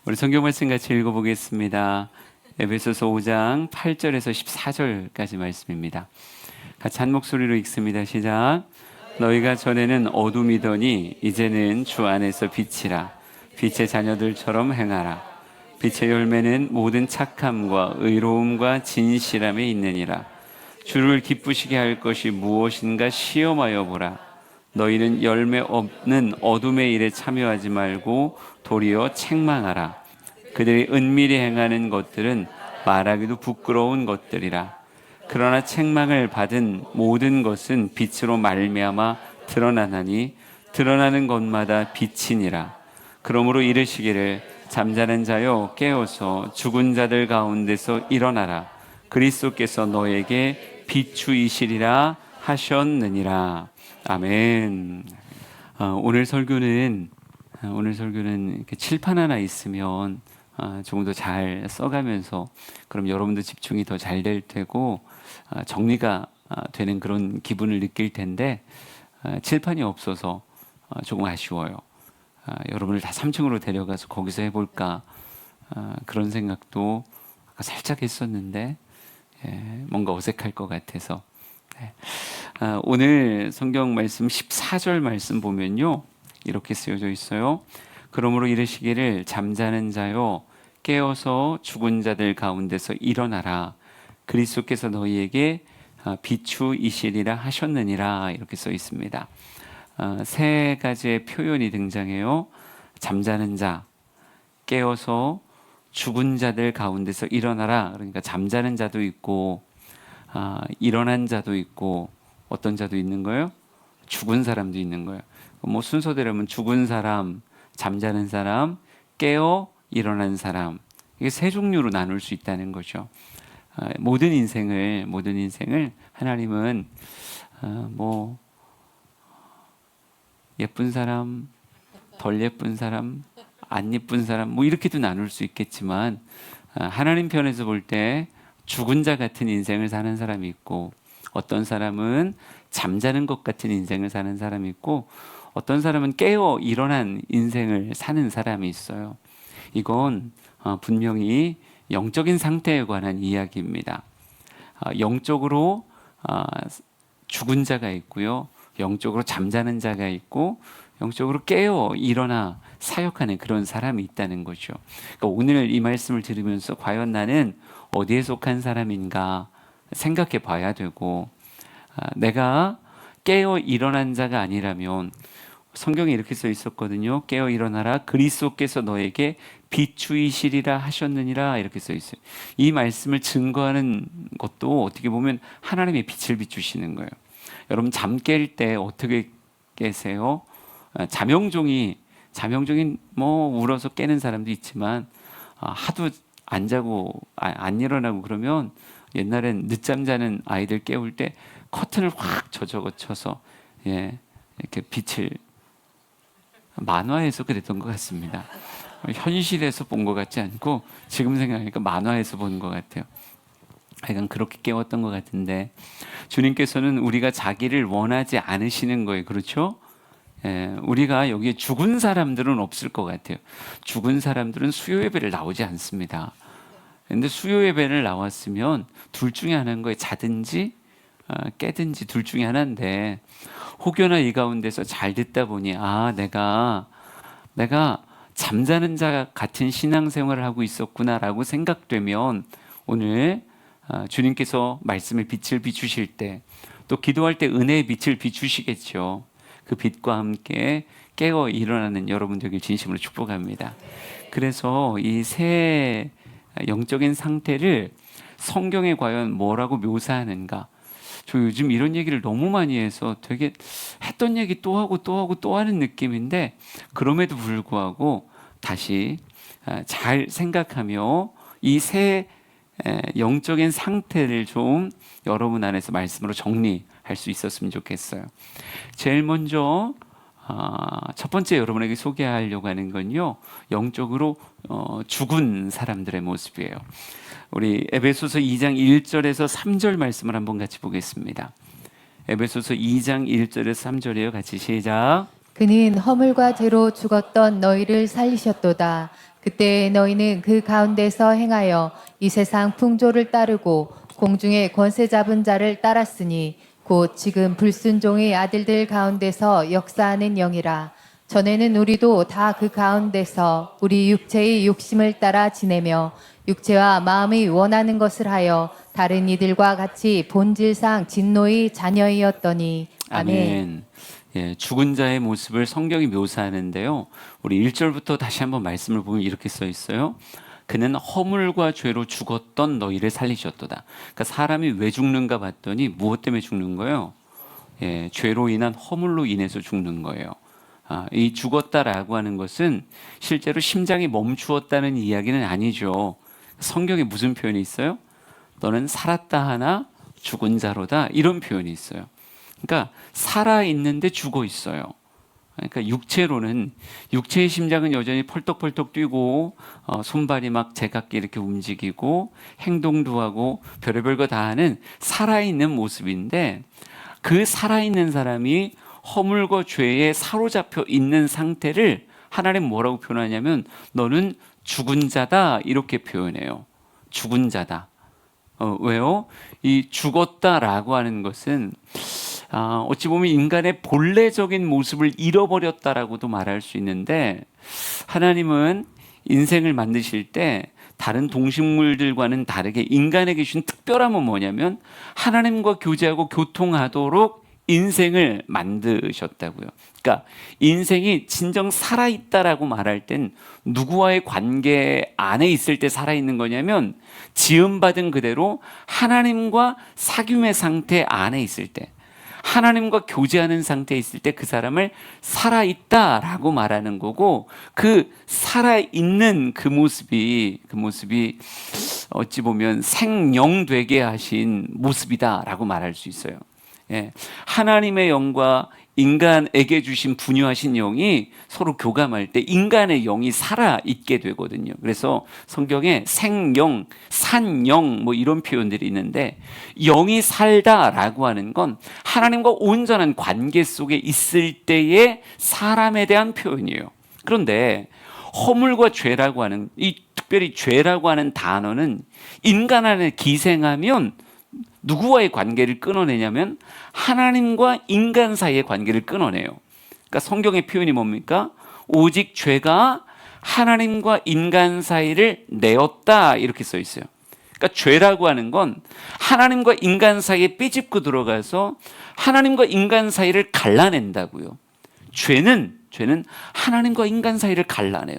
우리 성경 말씀 같이 읽어보겠습니다. 에베소서 5장 8절에서 14절까지 말씀입니다. 같이 한 목소리로 읽습니다. 시작. 너희가 전에는 어둠이더니 이제는 주 안에서 빛이라. 빛의 자녀들처럼 행하라. 빛의 열매는 모든 착함과 의로움과 진실함에 있느니라. 주를 기쁘시게 할 것이 무엇인가 시험하여 보라. 너희는 열매 없는 어둠의 일에 참여하지 말고 도리어 책망하라. 그들이 은밀히 행하는 것들은 말하기도 부끄러운 것들이라. 그러나 책망을 받은 모든 것은 빛으로 말미암아 드러나나니 드러나는 것마다 빛이니라. 그러므로 이르시기를 잠자는 자여 깨어서 죽은 자들 가운데서 일어나라. 그리스도께서 너에게 비추이시리라 하셨느니라. 아멘. 오늘 설교는 이렇게 칠판 하나 있으면 조금 더 잘 써가면서 그럼 여러분도 집중이 더 잘 될 테고 정리가 되는 그런 기분을 느낄 텐데 칠판이 없어서 조금 아쉬워요. 여러분을 다 3층으로 데려가서 거기서 해볼까 그런 생각도 살짝 했었는데 뭔가 어색할 것 같아서 오늘 성경 말씀 14절 말씀 보면요 이렇게 쓰여져 있어요. 그러므로 이르시기를 잠자는 자여 깨어서 죽은 자들 가운데서 일어나라. 그리스도께서 너희에게 비추이시리라 하셨느니라. 이렇게 써 있습니다. 세 가지의 표현이 등장해요. 잠자는 자, 깨어서 죽은 자들 가운데서 일어나라. 그러니까 잠자는 자도 있고 일어난 자도 있고 어떤 자도 있는 거예요? 죽은 사람도 있는 거예요. 뭐 순서대로면 죽은 사람, 잠자는 사람, 깨어 일어난 사람, 이게 세 종류로 나눌 수 있다는 거죠. 모든 인생을 하나님은 뭐 예쁜 사람, 덜 예쁜 사람, 안 예쁜 사람 뭐 이렇게도 나눌 수 있겠지만 하나님 편에서 볼 때 죽은 자 같은 인생을 사는 사람이 있고 어떤 사람은 잠자는 것 같은 인생을 사는 사람이 있고 어떤 사람은 깨어 일어난 인생을 사는 사람이 있어요. 이건 분명히 영적인 상태에 관한 이야기입니다. 영적으로 죽은 자가 있고요. 영적으로 잠자는 자가 있고 영적으로 깨어 일어나 사역하는 그런 사람이 있다는 거죠. 그러니까 오늘 이 말씀을 들으면서 과연 나는 어디에 속한 사람인가 생각해 봐야 되고 내가 깨어 일어난 자가 아니라면 성경에 이렇게 써 있었거든요. 깨어 일어나라. 그리스도께서 너에게 비추이시리라 하셨느니라. 이렇게 써 있어요. 이 말씀을 증거하는 것도 어떻게 보면 하나님의 빛을 비추시는 거예요. 여러분 잠 깰 때 어떻게 깨세요? 자명종이 뭐 울어서 깨는 사람도 있지만 하도 안 자고 안 일어나고 그러면 옛날엔 늦잠 자는 아이들 깨울 때 커튼을 확 젖어쳐서 이렇게 빛을 만화에서 그랬던 것 같습니다. 현실에서 본 것 같지 않고 지금 생각하니까 만화에서 본 것 같아요. 약간 그렇게 깨웠던 것 같은데 주님께서는 우리가 자기를 원하지 않으시는 거예요. 그렇죠? 우리가 여기에 죽은 사람들은 없을 것 같아요. 죽은 사람들은 수요 예배를 나오지 않습니다. 그런데 수요 예배를 나왔으면 둘 중에 하나인 거예요. 자든지 깨든지 둘 중에 하나인데 혹여나 이 가운데서 잘 듣다 보니 내가 잠자는 자 같은 신앙생활을 하고 있었구나라고 생각되면 오늘 주님께서 말씀의 빛을 비추실 때 또 기도할 때 은혜의 빛을 비추시겠죠. 그 빛과 함께 깨어 일어나는 여러분 되길 진심으로 축복합니다. 그래서 이 새 영적인 상태를 성경에 과연 뭐라고 묘사하는가? 저 요즘 이런 얘기를 너무 많이 해서 되게 했던 얘기 또 하고 또 하는 느낌인데 그럼에도 불구하고 다시 잘 생각하며 이 새 영적인 상태를 좀 여러분 안에서 말씀으로 정리할 수 있었으면 좋겠어요. 제일 먼저 첫 번째 여러분에게 소개하려고 하는 건요, 영적으로 죽은 사람들의 모습이에요. 우리 에베소서 2장 1절에서 3절 말씀을 한번 같이 보겠습니다. 에베소서 2장 1절에서 3절이에요. 같이 시작. 그는 허물과 죄로 죽었던 너희를 살리셨도다. 그때 너희는 그 가운데서 행하여 이 세상 풍조를 따르고 공중의 권세 잡은 자를 따랐으니 곧 지금 불순종의 아들들 가운데서 역사하는 영이라. 전에는 우리도 다 그 가운데서 우리 육체의 욕심을 따라 지내며 육체와 마음이 원하는 것을 하여 다른 이들과 같이 본질상 진노의 자녀이었더니. 아멘. 예, 죽은 자의 모습을 성경이 묘사하는데요. 우리 1절부터 다시 한번 말씀을 보면 이렇게 써 있어요. 그는 허물과 죄로 죽었던 너희를 살리셨도다. 그러니까 사람이 왜 죽는가 봤더니 무엇 때문에 죽는 거예요? 예, 죄로 인한 허물로 인해서 죽는 거예요. 이 죽었다라고 하는 것은 실제로 심장이 멈추었다는 이야기는 아니죠. 성경에 무슨 표현이 있어요? 너는 살았다 하나 죽은 자로다, 이런 표현이 있어요. 그러니까 살아 있는데 죽어 있어요. 그러니까 육체로는, 육체의 심장은 여전히 펄떡펄떡 뛰고 손발이 막 제각기 이렇게 움직이고 행동도 하고 별의별 거 다 하는 살아있는 모습인데, 그 살아있는 사람이 허물과 죄에 사로잡혀 있는 상태를 하나님 뭐라고 표현하냐면 너는 죽은 자다, 이렇게 표현해요. 죽은 자다. 왜요? 이 죽었다라고 하는 것은 어찌 보면 인간의 본래적인 모습을 잃어버렸다라고도 말할 수 있는데, 하나님은 인생을 만드실 때 다른 동식물들과는 다르게 인간에게 주신 특별함은 뭐냐면 하나님과 교제하고 교통하도록 인생을 만드셨다고요. 그러니까 인생이 진정 살아있다라고 말할 땐 누구와의 관계 안에 있을 때 살아있는 거냐면 지음받은 그대로 하나님과 사귐의 상태 안에 있을 때, 하나님과 교제하는 상태에 있을 때 그 사람을 살아있다라고 말하는 거고, 그 살아있는 그 모습이 어찌 보면 생명되게 하신 모습이다라고 말할 수 있어요. 예, 하나님의 영과 인간에게 주신 분유하신 영이 서로 교감할 때 인간의 영이 살아있게 되거든요. 그래서 성경에 생영, 산영 뭐 이런 표현들이 있는데, 영이 살다라고 하는 건 하나님과 온전한 관계 속에 있을 때의 사람에 대한 표현이에요. 그런데 허물과 죄라고 하는, 이 특별히 죄라고 하는 단어는 인간 안에 기생하면 누구와의 관계를 끊어내냐면 하나님과 인간 사이의 관계를 끊어내요. 그러니까 성경의 표현이 뭡니까? 오직 죄가 하나님과 인간 사이를 내었다, 이렇게 써 있어요. 그러니까 죄라고 하는 건 하나님과 인간 사이에 삐집고 들어가서 하나님과 인간 사이를 갈라낸다고요. 죄는 하나님과 인간 사이를 갈라내요.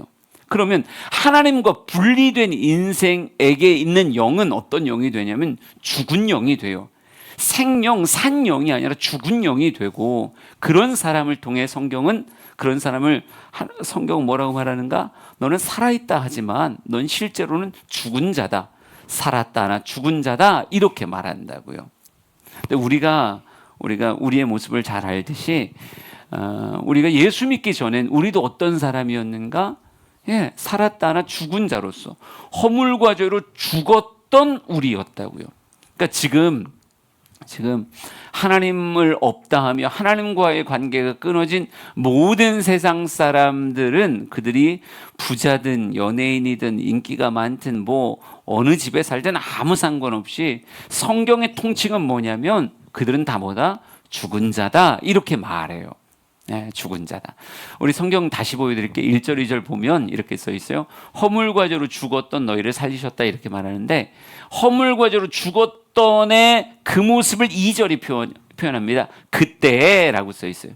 그러면 하나님과 분리된 인생에게 있는 영은 어떤 영이 되냐면 죽은 영이 돼요. 생영, 산 영이 아니라 죽은 영이 되고, 그런 사람을 통해 성경은 성경은 뭐라고 말하는가? 너는 살아있다 하지만 넌 실제로는 죽은 자다. 살았다 하나 죽은 자다, 이렇게 말한다고요. 근데 우리가 우리의 모습을 잘 알듯이 우리가 예수 믿기 전엔 우리도 어떤 사람이었는가? 예, 살았다 하나 죽은 자로서 허물과 죄로 죽었던 우리였다고요. 그러니까 지금 하나님을 없다 하며 하나님과의 관계가 끊어진 모든 세상 사람들은, 그들이 부자든 연예인이든 인기가 많든 뭐 어느 집에 살든 아무 상관없이 성경의 통칭은 뭐냐면 그들은 다 뭐다? 죽은 자다, 이렇게 말해요. 네, 죽은 자다. 우리 성경 다시 보여드릴게요. 1절 2절 보면 이렇게 써 있어요. 허물과 죄로 죽었던 너희를 살리셨다, 이렇게 말하는데, 허물과 죄로 죽었던의 그 모습을 2절이 표현합니다. 그때라고 써 있어요.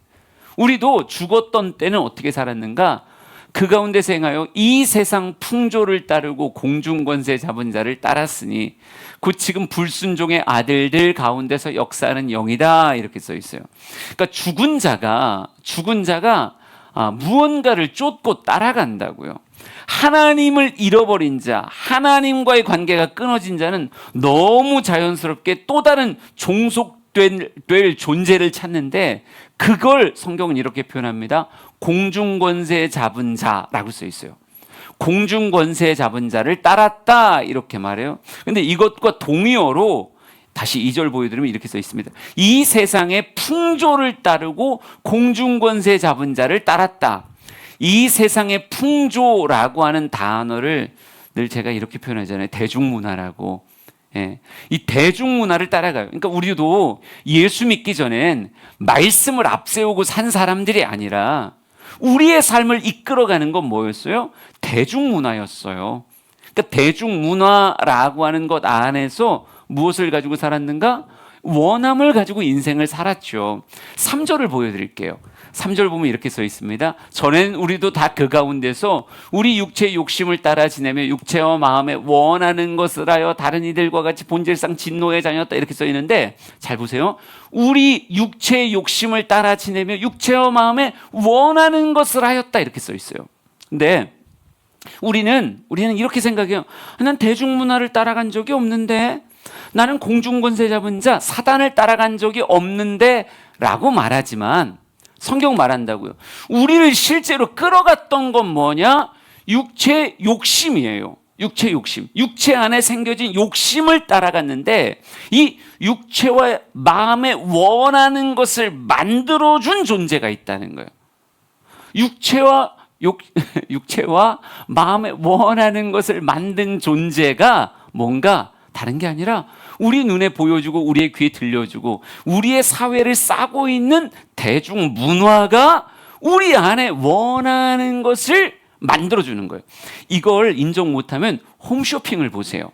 우리도 죽었던 때는 어떻게 살았는가? 그 가운데서 행하여 이 세상 풍조를 따르고 공중 권세 잡은 자를 따랐으니 곧 지금 불순종의 아들들 가운데서 역사하는 영이다, 이렇게 써 있어요. 그러니까 죽은 자가 무언가를 쫓고 따라간다고요. 하나님을 잃어버린 자, 하나님과의 관계가 끊어진 자는 너무 자연스럽게 또 다른 종속될 존재를 찾는데, 그걸 성경은 이렇게 표현합니다. 공중권세 잡은 자라고 써 있어요. 공중권세 잡은 자를 따랐다, 이렇게 말해요. 근데 이것과 동의어로 다시 2절 보여드리면 이렇게 써 있습니다. 이 세상의 풍조를 따르고 공중권세 잡은 자를 따랐다. 이 세상의 풍조라고 하는 단어를 늘 제가 이렇게 표현하잖아요. 대중문화라고. 예. 이 대중문화를 따라가요. 그러니까 우리도 예수 믿기 전엔 말씀을 앞세우고 산 사람들이 아니라 우리의 삶을 이끌어가는 건 뭐였어요? 대중문화였어요. 그러니까 대중문화라고 하는 것 안에서 무엇을 가지고 살았는가? 원함을 가지고 인생을 살았죠. 3절을 보여드릴게요. 3절 보면 이렇게 써 있습니다. 전에는 우리도 다 그 가운데서 우리 육체의 욕심을 따라 지내며 육체와 마음에 원하는 것을 하여 다른 이들과 같이 본질상 진노의 자녀였다 이렇게 써 있는데 잘 보세요. 우리 육체의 욕심을 따라 지내며 육체와 마음에 원하는 것을 하였다 이렇게 써 있어요. 근데 우리는 이렇게 생각해요. 난 대중문화를 따라간 적이 없는데, 나는 공중권세 잡은 자 사단을 따라간 적이 없는데 라고 말하지만 성경 말한다고요. 우리를 실제로 끌어갔던 건 뭐냐? 육체 욕심이에요. 육체 욕심. 육체 안에 생겨진 욕심을 따라갔는데 이 육체와 마음에 원하는 것을 만들어준 존재가 있다는 거예요. 육체와 마음에 원하는 것을 만든 존재가 뭔가 다른 게 아니라 우리 눈에 보여주고 우리의 귀에 들려주고 우리의 사회를 싸고 있는 대중문화가 우리 안에 원하는 것을 만들어주는 거예요. 이걸 인정 못하면 홈쇼핑을 보세요.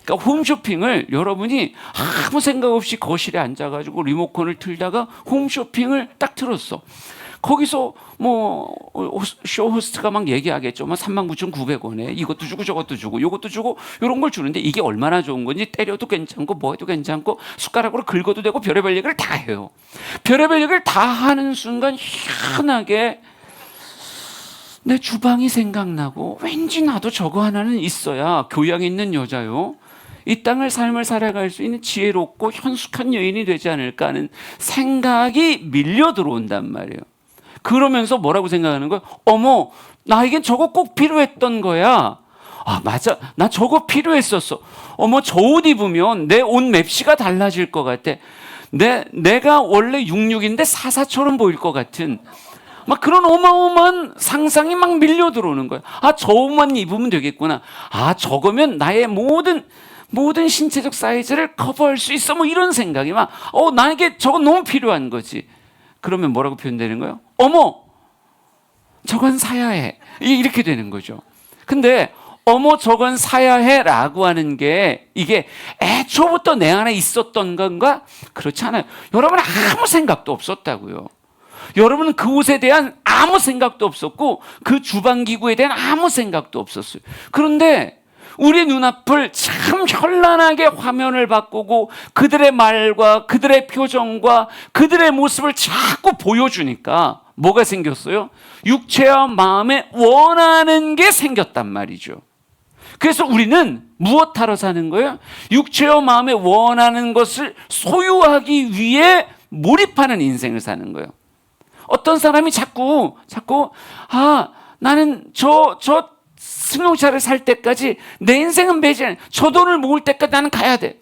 그러니까 홈쇼핑을 여러분이 아무 생각 없이 거실에 앉아가지고 리모컨을 틀다가 홈쇼핑을 딱 틀었어. 거기서 뭐 쇼호스트가 막 얘기하겠죠. 39,900원에 이것도 주고 저것도 주고 이것도 주고 이런 걸 주는데 이게 얼마나 좋은 건지 때려도 괜찮고 뭐 해도 괜찮고 숟가락으로 긁어도 되고 별의별 얘기를 다 해요. 별의별 얘기를 다 하는 순간 희한하게 내 주방이 생각나고 왠지 나도 저거 하나는 있어야 교양 있는 여자요. 이 땅을 삶을 살아갈 수 있는 지혜롭고 현숙한 여인이 되지 않을까 하는 생각이 밀려 들어온단 말이에요. 그러면서 뭐라고 생각하는 거예요? 어머, 나에겐 저거 꼭 필요했던 거야. 아, 맞아. 나 저거 필요했었어. 어머, 저 옷 입으면 내 옷 맵시가 달라질 것 같아. 내가 원래 66인데 44처럼 보일 것 같은 막 그런 어마어마한 상상이 막 밀려 들어오는 거예요. 아, 저 옷만 입으면 되겠구나. 아, 저거면 나의 모든 신체적 사이즈를 커버할 수 있어. 뭐 이런 생각이 막, 나에게 저거 너무 필요한 거지. 그러면 뭐라고 표현되는 거예요? 어머, 저건 사야 해. 이렇게 되는 거죠. 근데 어머, 저건 사야 해 라고 하는 게 이게 애초부터 내 안에 있었던 건가? 그렇지 않아요. 여러분은 아무 생각도 없었다고요. 여러분은 그 옷에 대한 아무 생각도 없었고 그 주방기구에 대한 아무 생각도 없었어요. 그런데 우리 눈앞을 참 현란하게 화면을 바꾸고 그들의 말과 그들의 표정과 그들의 모습을 자꾸 보여주니까 뭐가 생겼어요? 육체와 마음에 원하는 게 생겼단 말이죠. 그래서 우리는 무엇하러 사는 거예요? 육체와 마음에 원하는 것을 소유하기 위해 몰입하는 인생을 사는 거예요. 어떤 사람이 자꾸 나는 저 승용차를 살 때까지 내 인생은 매지 않아. 저 돈을 모을 때까지 나는 가야 돼.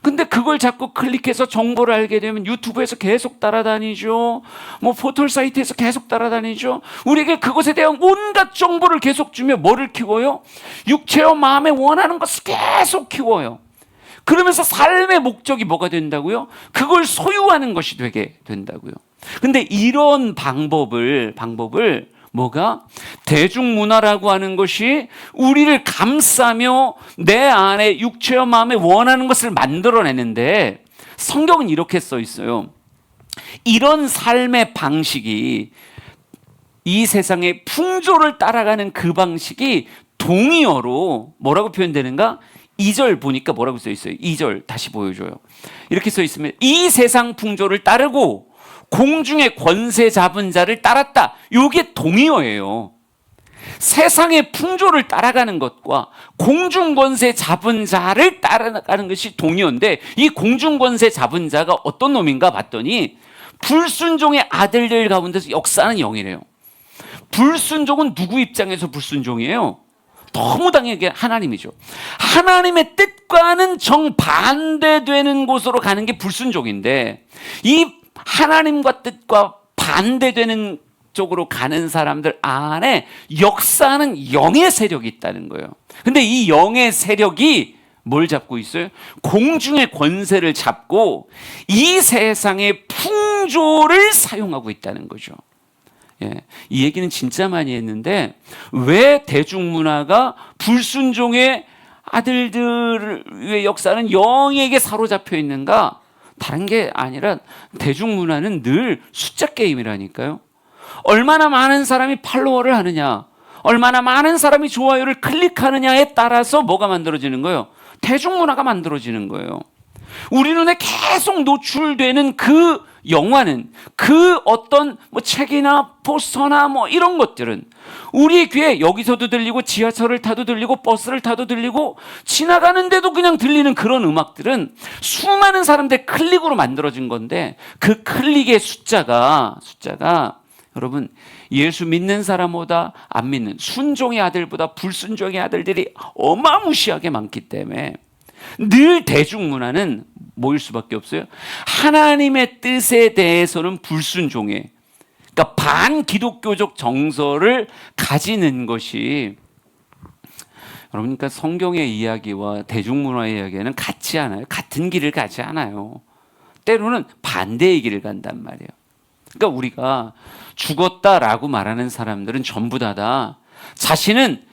근데 그걸 자꾸 클릭해서 정보를 알게 되면 유튜브에서 계속 따라다니죠. 뭐 포털 사이트에서 계속 따라다니죠. 우리에게 그것에 대한 온갖 정보를 계속 주며 뭐를 키워요? 육체와 마음에 원하는 것을 계속 키워요. 그러면서 삶의 목적이 뭐가 된다고요? 그걸 소유하는 것이 되게 된다고요. 근데 이런 방법을 뭐가? 대중문화라고 하는 것이 우리를 감싸며 내 안에 육체와 마음에 원하는 것을 만들어내는데 성경은 이렇게 써 있어요. 이런 삶의 방식이 이 세상의 풍조를 따라가는 그 방식이 동의어로 뭐라고 표현되는가? 2절 보니까 뭐라고 써 있어요? 2절 다시 보여줘요. 이렇게 써 있으면 이 세상 풍조를 따르고 공중의 권세 잡은 자를 따랐다. 이게 동의어예요. 세상의 풍조를 따라가는 것과 공중 권세 잡은 자를 따라가는 것이 동의어인데 이 공중 권세 잡은 자가 어떤 놈인가 봤더니 불순종의 아들들 가운데서 역사하는 영이래요. 불순종은 누구 입장에서 불순종이에요? 너무 당연하게 하나님이죠. 하나님의 뜻과는 정반대되는 곳으로 가는 게 불순종인데 이 하나님과 뜻과 반대되는 쪽으로 가는 사람들 안에 역사하는 영의 세력이 있다는 거예요. 근데 이 영의 세력이 뭘 잡고 있어요? 공중의 권세를 잡고 이 세상의 풍조를 사용하고 있다는 거죠. 예, 이 얘기는 진짜 많이 했는데 왜 대중문화가 불순종의 아들들의 역사는 영에게 사로잡혀 있는가? 다른 게 아니라 대중문화는 늘 숫자 게임이라니까요. 얼마나 많은 사람이 팔로워를 하느냐, 얼마나 많은 사람이 좋아요를 클릭하느냐에 따라서 뭐가 만들어지는 거예요? 대중문화가 만들어지는 거예요. 우리 눈에 계속 노출되는 그 영화는, 그 어떤 뭐 책이나 포스터나 뭐 이런 것들은 우리의 귀에 여기서도 들리고 지하철을 타도 들리고 버스를 타도 들리고 지나가는데도 그냥 들리는 그런 음악들은 수많은 사람들의 클릭으로 만들어진 건데, 그 클릭의 숫자가 여러분 예수 믿는 사람보다 안 믿는 순종의 아들보다 불순종의 아들들이 어마무시하게 많기 때문에 늘 대중문화는 뭐일 수밖에 없어요? 하나님의 뜻에 대해서는 불순종해. 그러니까 반기독교적 정서를 가지는 것이, 여러분, 그러니까 성경의 이야기와 대중문화의 이야기는 같지 않아요. 같은 길을 가지 않아요. 때로는 반대의 길을 간단 말이에요. 그러니까 우리가 죽었다라고 말하는 사람들은 전부 다 자신은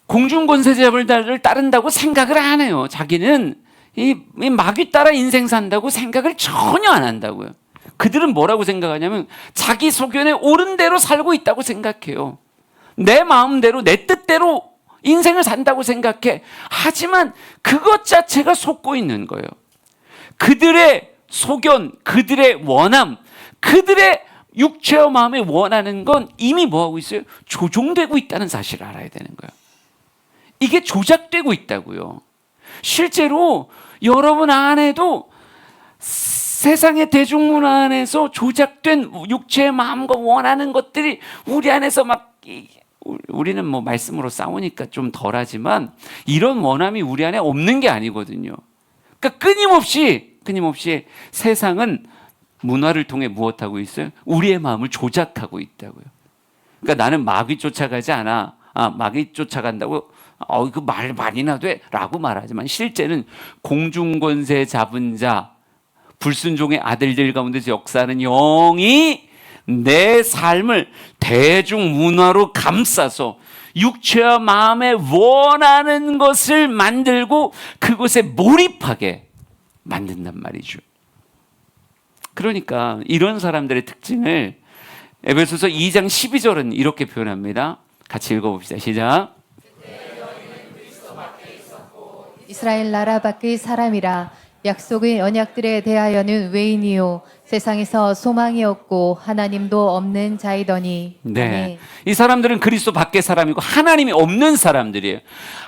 공중권세자를 따른다고 생각을 안 해요. 자기는 이 마귀 따라 인생 산다고 생각을 전혀 안 한다고요. 그들은 뭐라고 생각하냐면 자기 소견에 옳은 대로 살고 있다고 생각해요. 내 마음대로 내 뜻대로 인생을 산다고 생각해. 하지만 그것 자체가 속고 있는 거예요. 그들의 소견, 그들의 원함, 그들의 육체와 마음이 원하는 건 이미 뭐하고 있어요? 조종되고 있다는 사실을 알아야 되는 거예요. 이게 조작되고 있다고요. 실제로 여러분 안에도 세상의 대중문화 안에서 조작된 육체의 마음과 원하는 것들이 우리 안에서 막, 우리는 뭐 말씀으로 싸우니까 좀 덜하지만 이런 원함이 우리 안에 없는 게 아니거든요. 그러니까 끊임없이 세상은 문화를 통해 무엇하고 있어요? 우리의 마음을 조작하고 있다고요. 그러니까 나는 마귀 쫓아가지 않아. 마귀 쫓아간다고 그 말 많이나 돼 라고 말하지만 실제는 공중권세 잡은 자, 불순종의 아들들 가운데서 역사하는 영이 내 삶을 대중문화로 감싸서 육체와 마음에 원하는 것을 만들고 그것에 몰입하게 만든단 말이죠. 그러니까 이런 사람들의 특징을 에베소서 2장 12절은 이렇게 표현합니다. 같이 읽어봅시다. 시작. 이스라엘 나라 밖의 사람이라 약속의 언약들에 대하여는 외인이요 세상에서 소망이 없고 하나님도 없는 자이더니. 네. 이 사람들은 그리스도 밖의 사람이고 하나님이 없는 사람들이에요.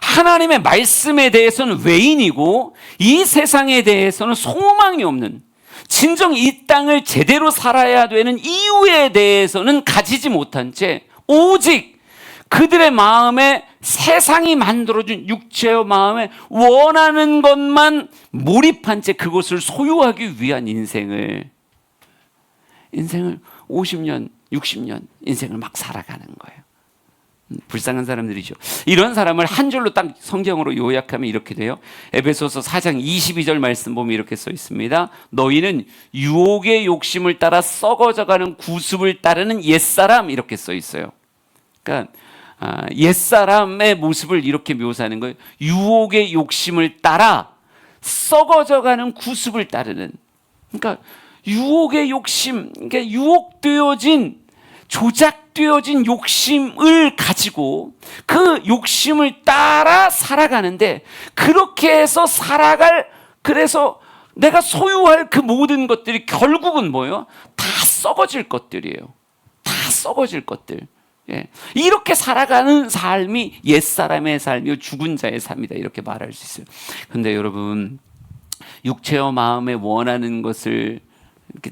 하나님의 말씀에 대해서는 외인이고 이 세상에 대해서는 소망이 없는, 진정 이 땅을 제대로 살아야 되는 이유에 대해서는 가지지 못한 채 오직 그들의 마음에 세상이 만들어준 육체와 마음에 원하는 것만 몰입한 채 그것을 소유하기 위한 인생을 50년, 60년 인생을 막 살아가는 거예요. 불쌍한 사람들이죠. 이런 사람을 한 줄로 딱 성경으로 요약하면 이렇게 돼요. 에베소서 4장 22절 말씀 보면 이렇게 써 있습니다. 너희는 유혹의 욕심을 따라 썩어져가는 구습을 따르는 옛사람, 이렇게 써 있어요. 그러니까 옛사람의 모습을 이렇게 묘사하는 거예요. 유혹의 욕심을 따라 썩어져가는 구습을 따르는. 그러니까 유혹의 욕심, 그러니까 유혹되어진, 조작되어진 욕심을 가지고 그 욕심을 따라 살아가는데, 그렇게 해서 그래서 내가 소유할 그 모든 것들이 결국은 뭐예요? 다 썩어질 것들이에요. 다 썩어질 것들. 예. 이렇게 살아가는 삶이 옛사람의 삶이요 죽은 자의 삶이다, 이렇게 말할 수 있어요. 근데 여러분, 육체와 마음에 원하는 것을 이렇게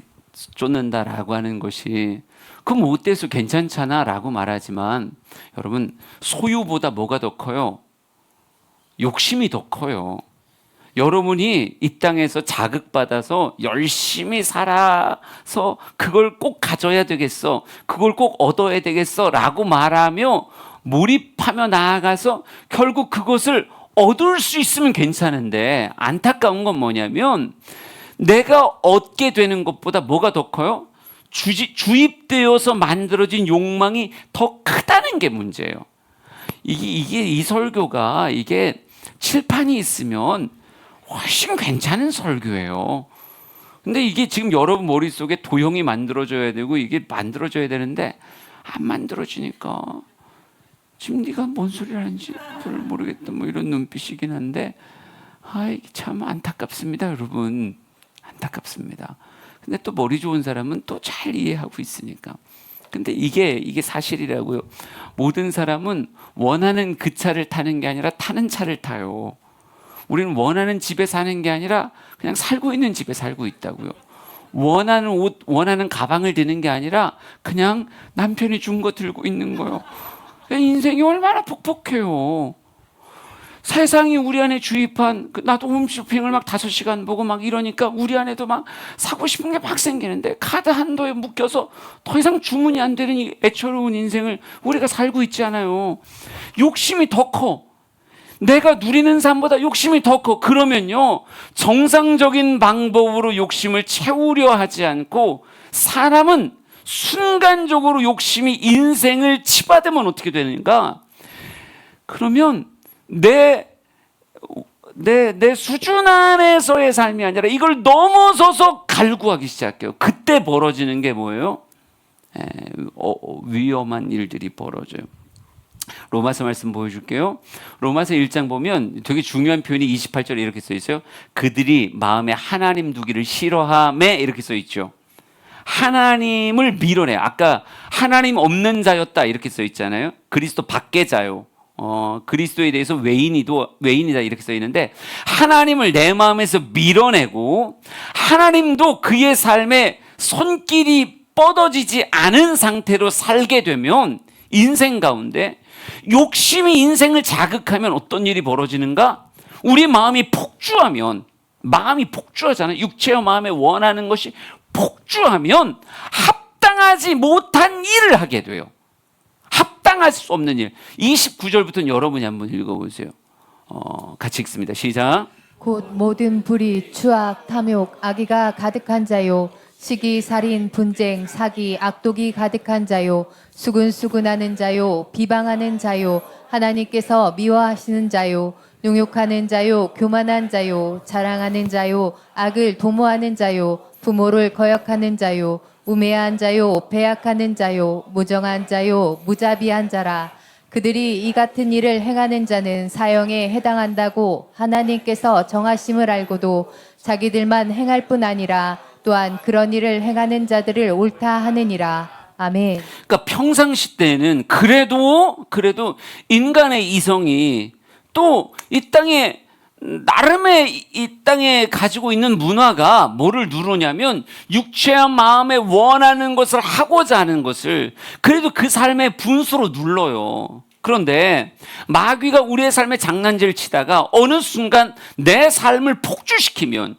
쫓는다라고 하는 것이 그럼 뭐 어때서 괜찮잖아 라고 말하지만, 여러분, 소유보다 뭐가 더 커요? 욕심이 더 커요. 여러분이 이 땅에서 자극받아서 열심히 살아서 그걸 꼭 가져야 되겠어, 그걸 꼭 얻어야 되겠어 라고 말하며 몰입하며 나아가서 결국 그것을 얻을 수 있으면 괜찮은데, 안타까운 건 뭐냐면 내가 얻게 되는 것보다 뭐가 더 커요? 주입되어서 만들어진 욕망이 더 크다는 게 문제예요. 이 설교가 이게 칠판이 있으면 훨씬 괜찮은 설교예요. 근데 이게 지금 여러분 머릿속에 도형이 만들어져야 되고 이게 만들어져야 되는데 안 만들어지니까 지금 네가 뭔 소리를 하는지 별 모르겠다 뭐 이런 눈빛이긴 한데, 이게 참 안타깝습니다, 여러분. 안타깝습니다. 근데 또 머리 좋은 사람은 또 잘 이해하고 있으니까. 근데 이게 사실이라고요. 모든 사람은 원하는 그 차를 타는 게 아니라 타는 차를 타요. 우리는 원하는 집에 사는 게 아니라 그냥 살고 있는 집에 살고 있다고요. 원하는 옷, 원하는 가방을 드는 게 아니라 그냥 남편이 준 거 들고 있는 거예요. 인생이 얼마나 퍽퍽해요. 세상이 우리 안에 주입한, 나도 홈쇼핑을 막 5시간 보고 막 이러니까 우리 안에도 막 사고 싶은 게 막 생기는데 카드 한도에 묶여서 더 이상 주문이 안 되는 이 애처로운 인생을 우리가 살고 있지 않아요. 욕심이 더 커. 내가 누리는 삶보다 욕심이 더 커. 그러면요, 정상적인 방법으로 욕심을 채우려 하지 않고 사람은 순간적으로 욕심이 인생을 치받으면 어떻게 되는가? 그러면 내 수준 안에서의 삶이 아니라 이걸 넘어서서 갈구하기 시작해요. 그때 벌어지는 게 뭐예요? 위험한 일들이 벌어져요. 로마서 말씀 보여줄게요. 로마서 1장 보면 되게 중요한 표현이 28절에 이렇게 써 있어요. 그들이 마음에 하나님 두기를 싫어하매, 이렇게 써 있죠. 하나님을 밀어내. 아까 하나님 없는 자였다 이렇게 써 있잖아요. 그리스도 밖의 자요. 그리스도에 대해서 외인이다 이렇게 써 있는데, 하나님을 내 마음에서 밀어내고 하나님도 그의 삶에 손길이 뻗어지지 않은 상태로 살게 되면 인생 가운데 욕심이 인생을 자극하면 어떤 일이 벌어지는가? 우리 마음이 폭주하면, 마음이 폭주하잖아요. 육체와 마음에 원하는 것이 폭주하면 합당하지 못한 일을 하게 돼요. 합당할 수 없는 일. 29절부터는 여러분이 한번 읽어보세요. 같이 읽습니다. 시작. 곧 모든 불의, 추악, 탐욕, 악의가 가득한 자요, 시기, 살인, 분쟁, 사기, 악독이 가득한 자요, 수근수근하는 자요, 비방하는 자요, 하나님께서 미워하시는 자요, 용욕하는 자요, 교만한 자요, 자랑하는 자요, 악을 도모하는 자요, 부모를 거역하는 자요, 우매한 자요, 배약하는 자요, 무정한 자요, 무자비한 자라. 그들이 이 같은 일을 행하는 자는 사형에 해당한다고 하나님께서 정하심을 알고도 자기들만 행할 뿐 아니라 또한 그런 일을 행하는 자들을 옳다 하느니라. 아멘. 그러니까 평상시 때는 그래도 인간의 이성이 또 이 땅에 나름의 이 땅에 가지고 있는 문화가 뭐를 누르냐면 육체와 마음에 원하는 것을 하고자 하는 것을 그래도 그 삶의 분수로 눌러요. 그런데 마귀가 우리의 삶에 장난질을 치다가 어느 순간 내 삶을 폭주시키면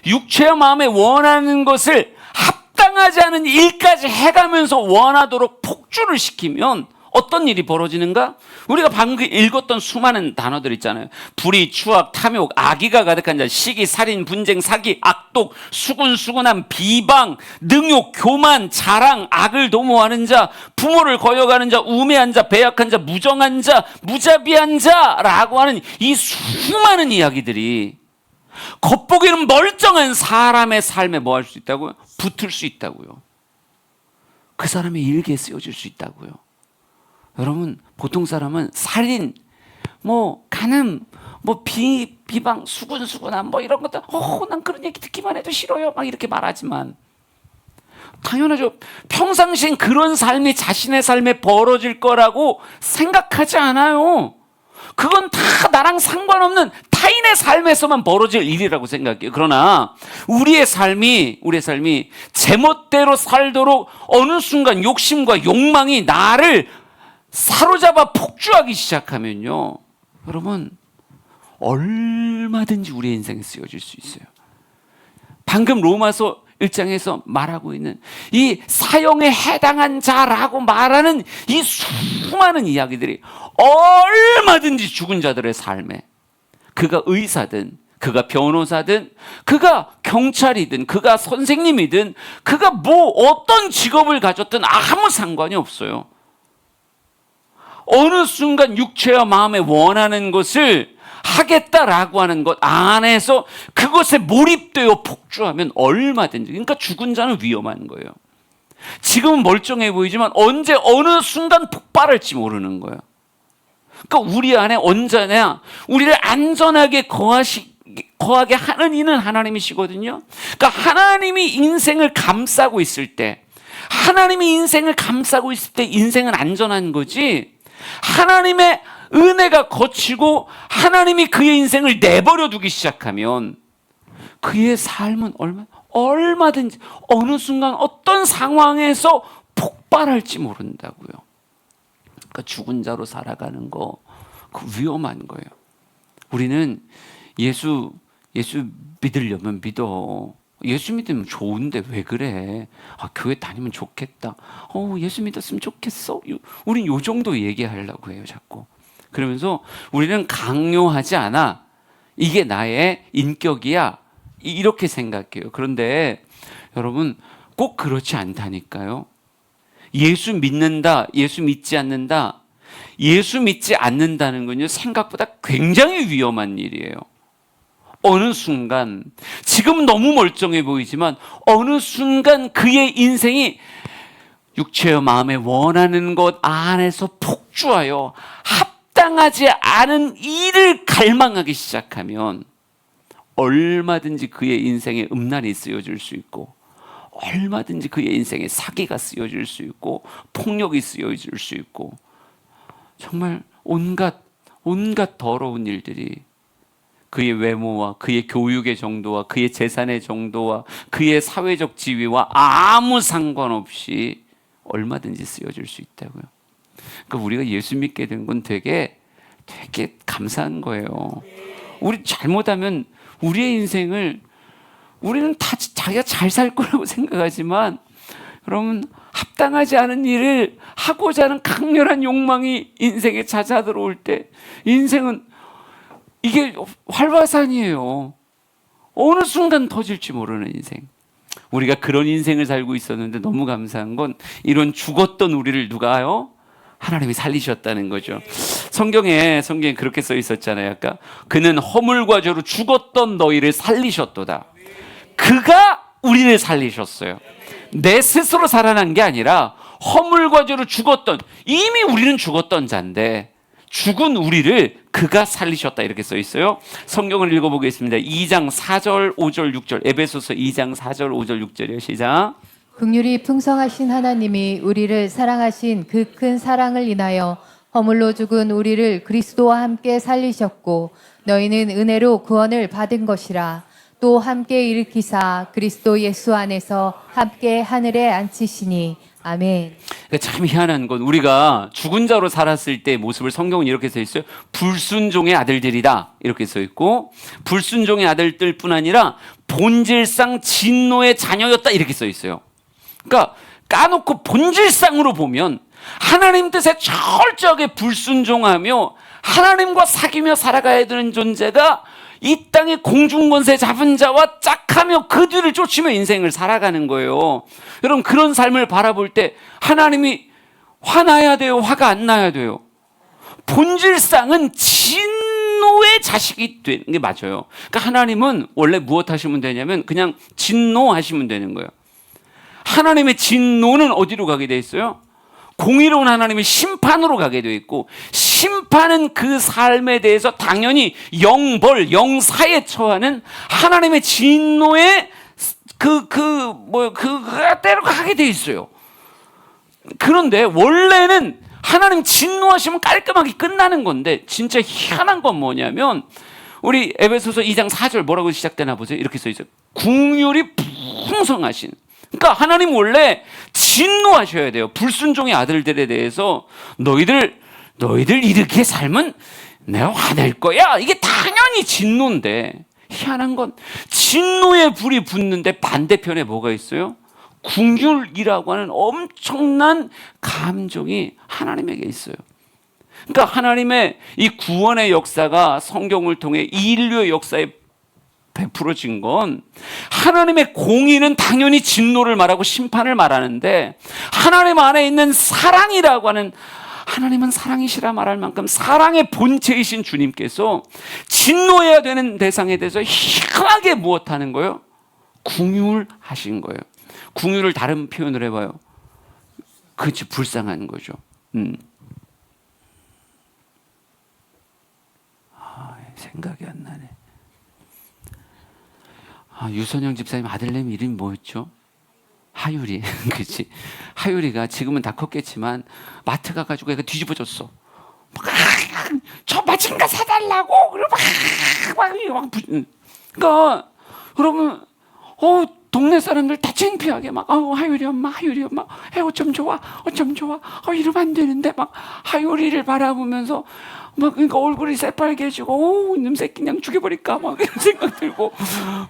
육체와 마음에 원하는 것을 합당하지 않은 일까지 해가면서 원하도록 폭주를 시키면 어떤 일이 벌어지는가? 우리가 방금 읽었던 수많은 단어들 있잖아요. 불의, 추악, 탐욕, 악의가 가득한 자, 시기, 살인, 분쟁, 사기, 악독, 수근수근함, 비방, 능욕, 교만, 자랑, 악을 도모하는 자, 부모를 거역하는 자, 우매한 자, 배약한 자, 무정한 자, 무자비한 자라고 하는 이 수많은 이야기들이 겉보기는 멀쩡한 사람의 삶에 뭐 할 수 있다고요? 붙을 수 있다고요. 그 사람의 일기에 쓰여질 수 있다고요. 여러분, 보통 사람은 살인, 간음, 비방, 수근수근함, 이런 것들, 난 그런 얘기 듣기만 해도 싫어요. 막 이렇게 말하지만, 당연하죠. 평상시엔 그런 삶이 자신의 삶에 벌어질 거라고 생각하지 않아요. 그건 다 나랑 상관없는 타인의 삶에서만 벌어질 일이라고 생각해요. 그러나 우리의 삶이 제멋대로 살도록 어느 순간 욕심과 욕망이 나를 사로잡아 폭주하기 시작하면요, 여러분, 얼마든지 우리의 인생에 쓰여질 수 있어요. 방금 로마서 1장에서 말하고 있는 이 사형에 해당한 자라고 말하는 이 수많은 이야기들이 얼마든지 죽은 자들의 삶에, 그가 의사든 그가 변호사든 그가 경찰이든 그가 선생님이든 그가 뭐 어떤 직업을 가졌든 아무 상관이 없어요. 어느 순간 육체와 마음에 원하는 것을 하겠다라고 하는 것 안에서 그것에 몰입되어 폭주하면 얼마든지, 그러니까 죽은 자는 위험한 거예요. 지금은 멀쩡해 보이지만 언제 어느 순간 폭발할지 모르는 거예요. 그러니까 우리 안에 언제나 우리를 안전하게 거하게 하는 이는 하나님이시거든요. 그러니까 하나님이 인생을 감싸고 있을 때, 하나님이 인생을 감싸고 있을 때 인생은 안전한 거지, 하나님의 은혜가 거치고 하나님이 그의 인생을 내버려 두기 시작하면 그의 삶은 얼마든지 어느 순간 어떤 상황에서 폭발할지 모른다고요. 그러니까 죽은 자로 살아가는 거, 그 위험한 거예요. 우리는 예수 믿으려면 믿어. 예수 믿으면 좋은데 왜 그래? 교회 다니면 좋겠다. 예수 믿었으면 좋겠어. 우린 요 정도 얘기하려고 해요, 자꾸. 그러면서 우리는 강요하지 않아. 이게 나의 인격이야. 이렇게 생각해요. 그런데 여러분, 꼭 그렇지 않다니까요. 예수 믿는다, 예수 믿지 않는다. 예수 믿지 않는다는 건요, 생각보다 굉장히 위험한 일이에요. 어느 순간, 지금 너무 멀쩡해 보이지만 어느 순간 그의 인생이 육체와 마음에 원하는 것 안에서 폭주하여 합당하지 않은 일을 갈망하기 시작하면 얼마든지 그의 인생에 음란이 쓰여질 수 있고, 얼마든지 그의 인생에 사기가 쓰여질 수 있고, 폭력이 쓰여질 수 있고, 정말 온갖 더러운 일들이 그의 외모와 그의 교육의 정도와 그의 재산의 정도와 그의 사회적 지위와 아무 상관없이 얼마든지 쓰여질 수 있다고요. 그러니까 우리가 예수 믿게 된 건 되게 감사한 거예요. 우리 잘못하면 우리의 인생을 우리는 다 자기가 잘 살 거라고 생각하지만, 여러분, 합당하지 않은 일을 하고자 하는 강렬한 욕망이 인생에 찾아 들어올 때 인생은 이게 활화산이에요. 어느 순간 터질지 모르는 인생. 우리가 그런 인생을 살고 있었는데 너무 감사한 건 이런 죽었던 우리를 누가요? 하나님이 살리셨다는 거죠. 성경에 그렇게 써 있었잖아요. 아까 그는 허물과 죄로 죽었던 너희를 살리셨도다. 그가 우리를 살리셨어요. 내 스스로 살아난 게 아니라 허물과 죄로 죽었던, 이미 우리는 죽었던 자인데 죽은 우리를 그가 살리셨다, 이렇게 써 있어요. 성경을 읽어보겠습니다. 2장 4절 5절 6절, 에베소서 2장 4절 5절 6절이요. 시작. 긍휼이 풍성하신 하나님이 우리를 사랑하신 그 큰 사랑을 인하여 허물로 죽은 우리를 그리스도와 함께 살리셨고, 너희는 은혜로 구원을 받은 것이라. 또 함께 일으키사 그리스도 예수 안에서 함께 하늘에 앉히시니. 아멘. 참 희한한 건, 우리가 죽은 자로 살았을 때의 모습을 성경은 이렇게 써 있어요. 불순종의 아들들이다, 이렇게 써 있고, 불순종의 아들들뿐 아니라 본질상 진노의 자녀였다, 이렇게 써 있어요. 그러니까 까놓고 본질상으로 보면 하나님 뜻에 철저하게 불순종하며 하나님과 사귀며 살아가야 되는 존재가 이 땅의 공중권세 잡은 자와 짝하며 그 뒤를 쫓으며 인생을 살아가는 거예요. 여러분, 그런 삶을 바라볼 때 하나님이 화나야 돼요? 화가 안 나야 돼요? 본질상은 진노의 자식이 되는 게 맞아요. 그러니까 하나님은 원래 무엇 하시면 되냐면 그냥 진노하시면 되는 거예요. 하나님의 진노는 어디로 가게 돼 있어요? 공의로운 하나님의 심판으로 가게 되어 있고, 심판은 그 삶에 대해서 당연히 영벌, 영사에 처하는 하나님의 진노의 그대로 가게 되어 있어요. 그런데 원래는 하나님 진노하시면 깔끔하게 끝나는 건데, 진짜 희한한 건 뭐냐면, 우리 에베소서 2장 4절 뭐라고 시작되나 보세요. 이렇게 써 있어요. 긍휼이 풍성하신. 그러니까 하나님 원래 진노하셔야 돼요. 불순종의 아들들에 대해서 너희들 이렇게 삶은 내가 화낼 거야. 이게 당연히 진노인데, 희한한 건 진노의 불이 붙는데 반대편에 뭐가 있어요? 긍휼이라고 하는 엄청난 감정이 하나님에게 있어요. 그러니까 하나님의 이 구원의 역사가 성경을 통해 이 인류의 역사에 베풀어진 건, 하나님의 공의는 당연히 진노를 말하고 심판을 말하는데, 하나님 안에 있는 사랑이라고 하는, 하나님은 사랑이시라 말할 만큼 사랑의 본체이신 주님께서 진노해야 되는 대상에 대해서 희한하게 무엇하는 거예요? 긍휼하신 거예요. 긍휼을 다른 표현을 해봐요. 그렇지, 불쌍한 거죠. 생각이 안 나네. 유선영 집사님 아들내미 이름이 뭐였죠? 하율이. 그렇지. 하율이가 지금은 다 컸겠지만 마트 가가지고 애가 뒤집어졌어. 저 마침가 사달라고. 그러니까 여러분, 동네 사람들 다 창피하게 막, 하율이 엄마, 어쩜 좋아, 이러면 안 되는데, 막 하율이를 바라보면서 막, 그러니까 얼굴이 새빨개지고, 이놈 새끼 그냥 죽여버릴까, 막 이런 생각 들고,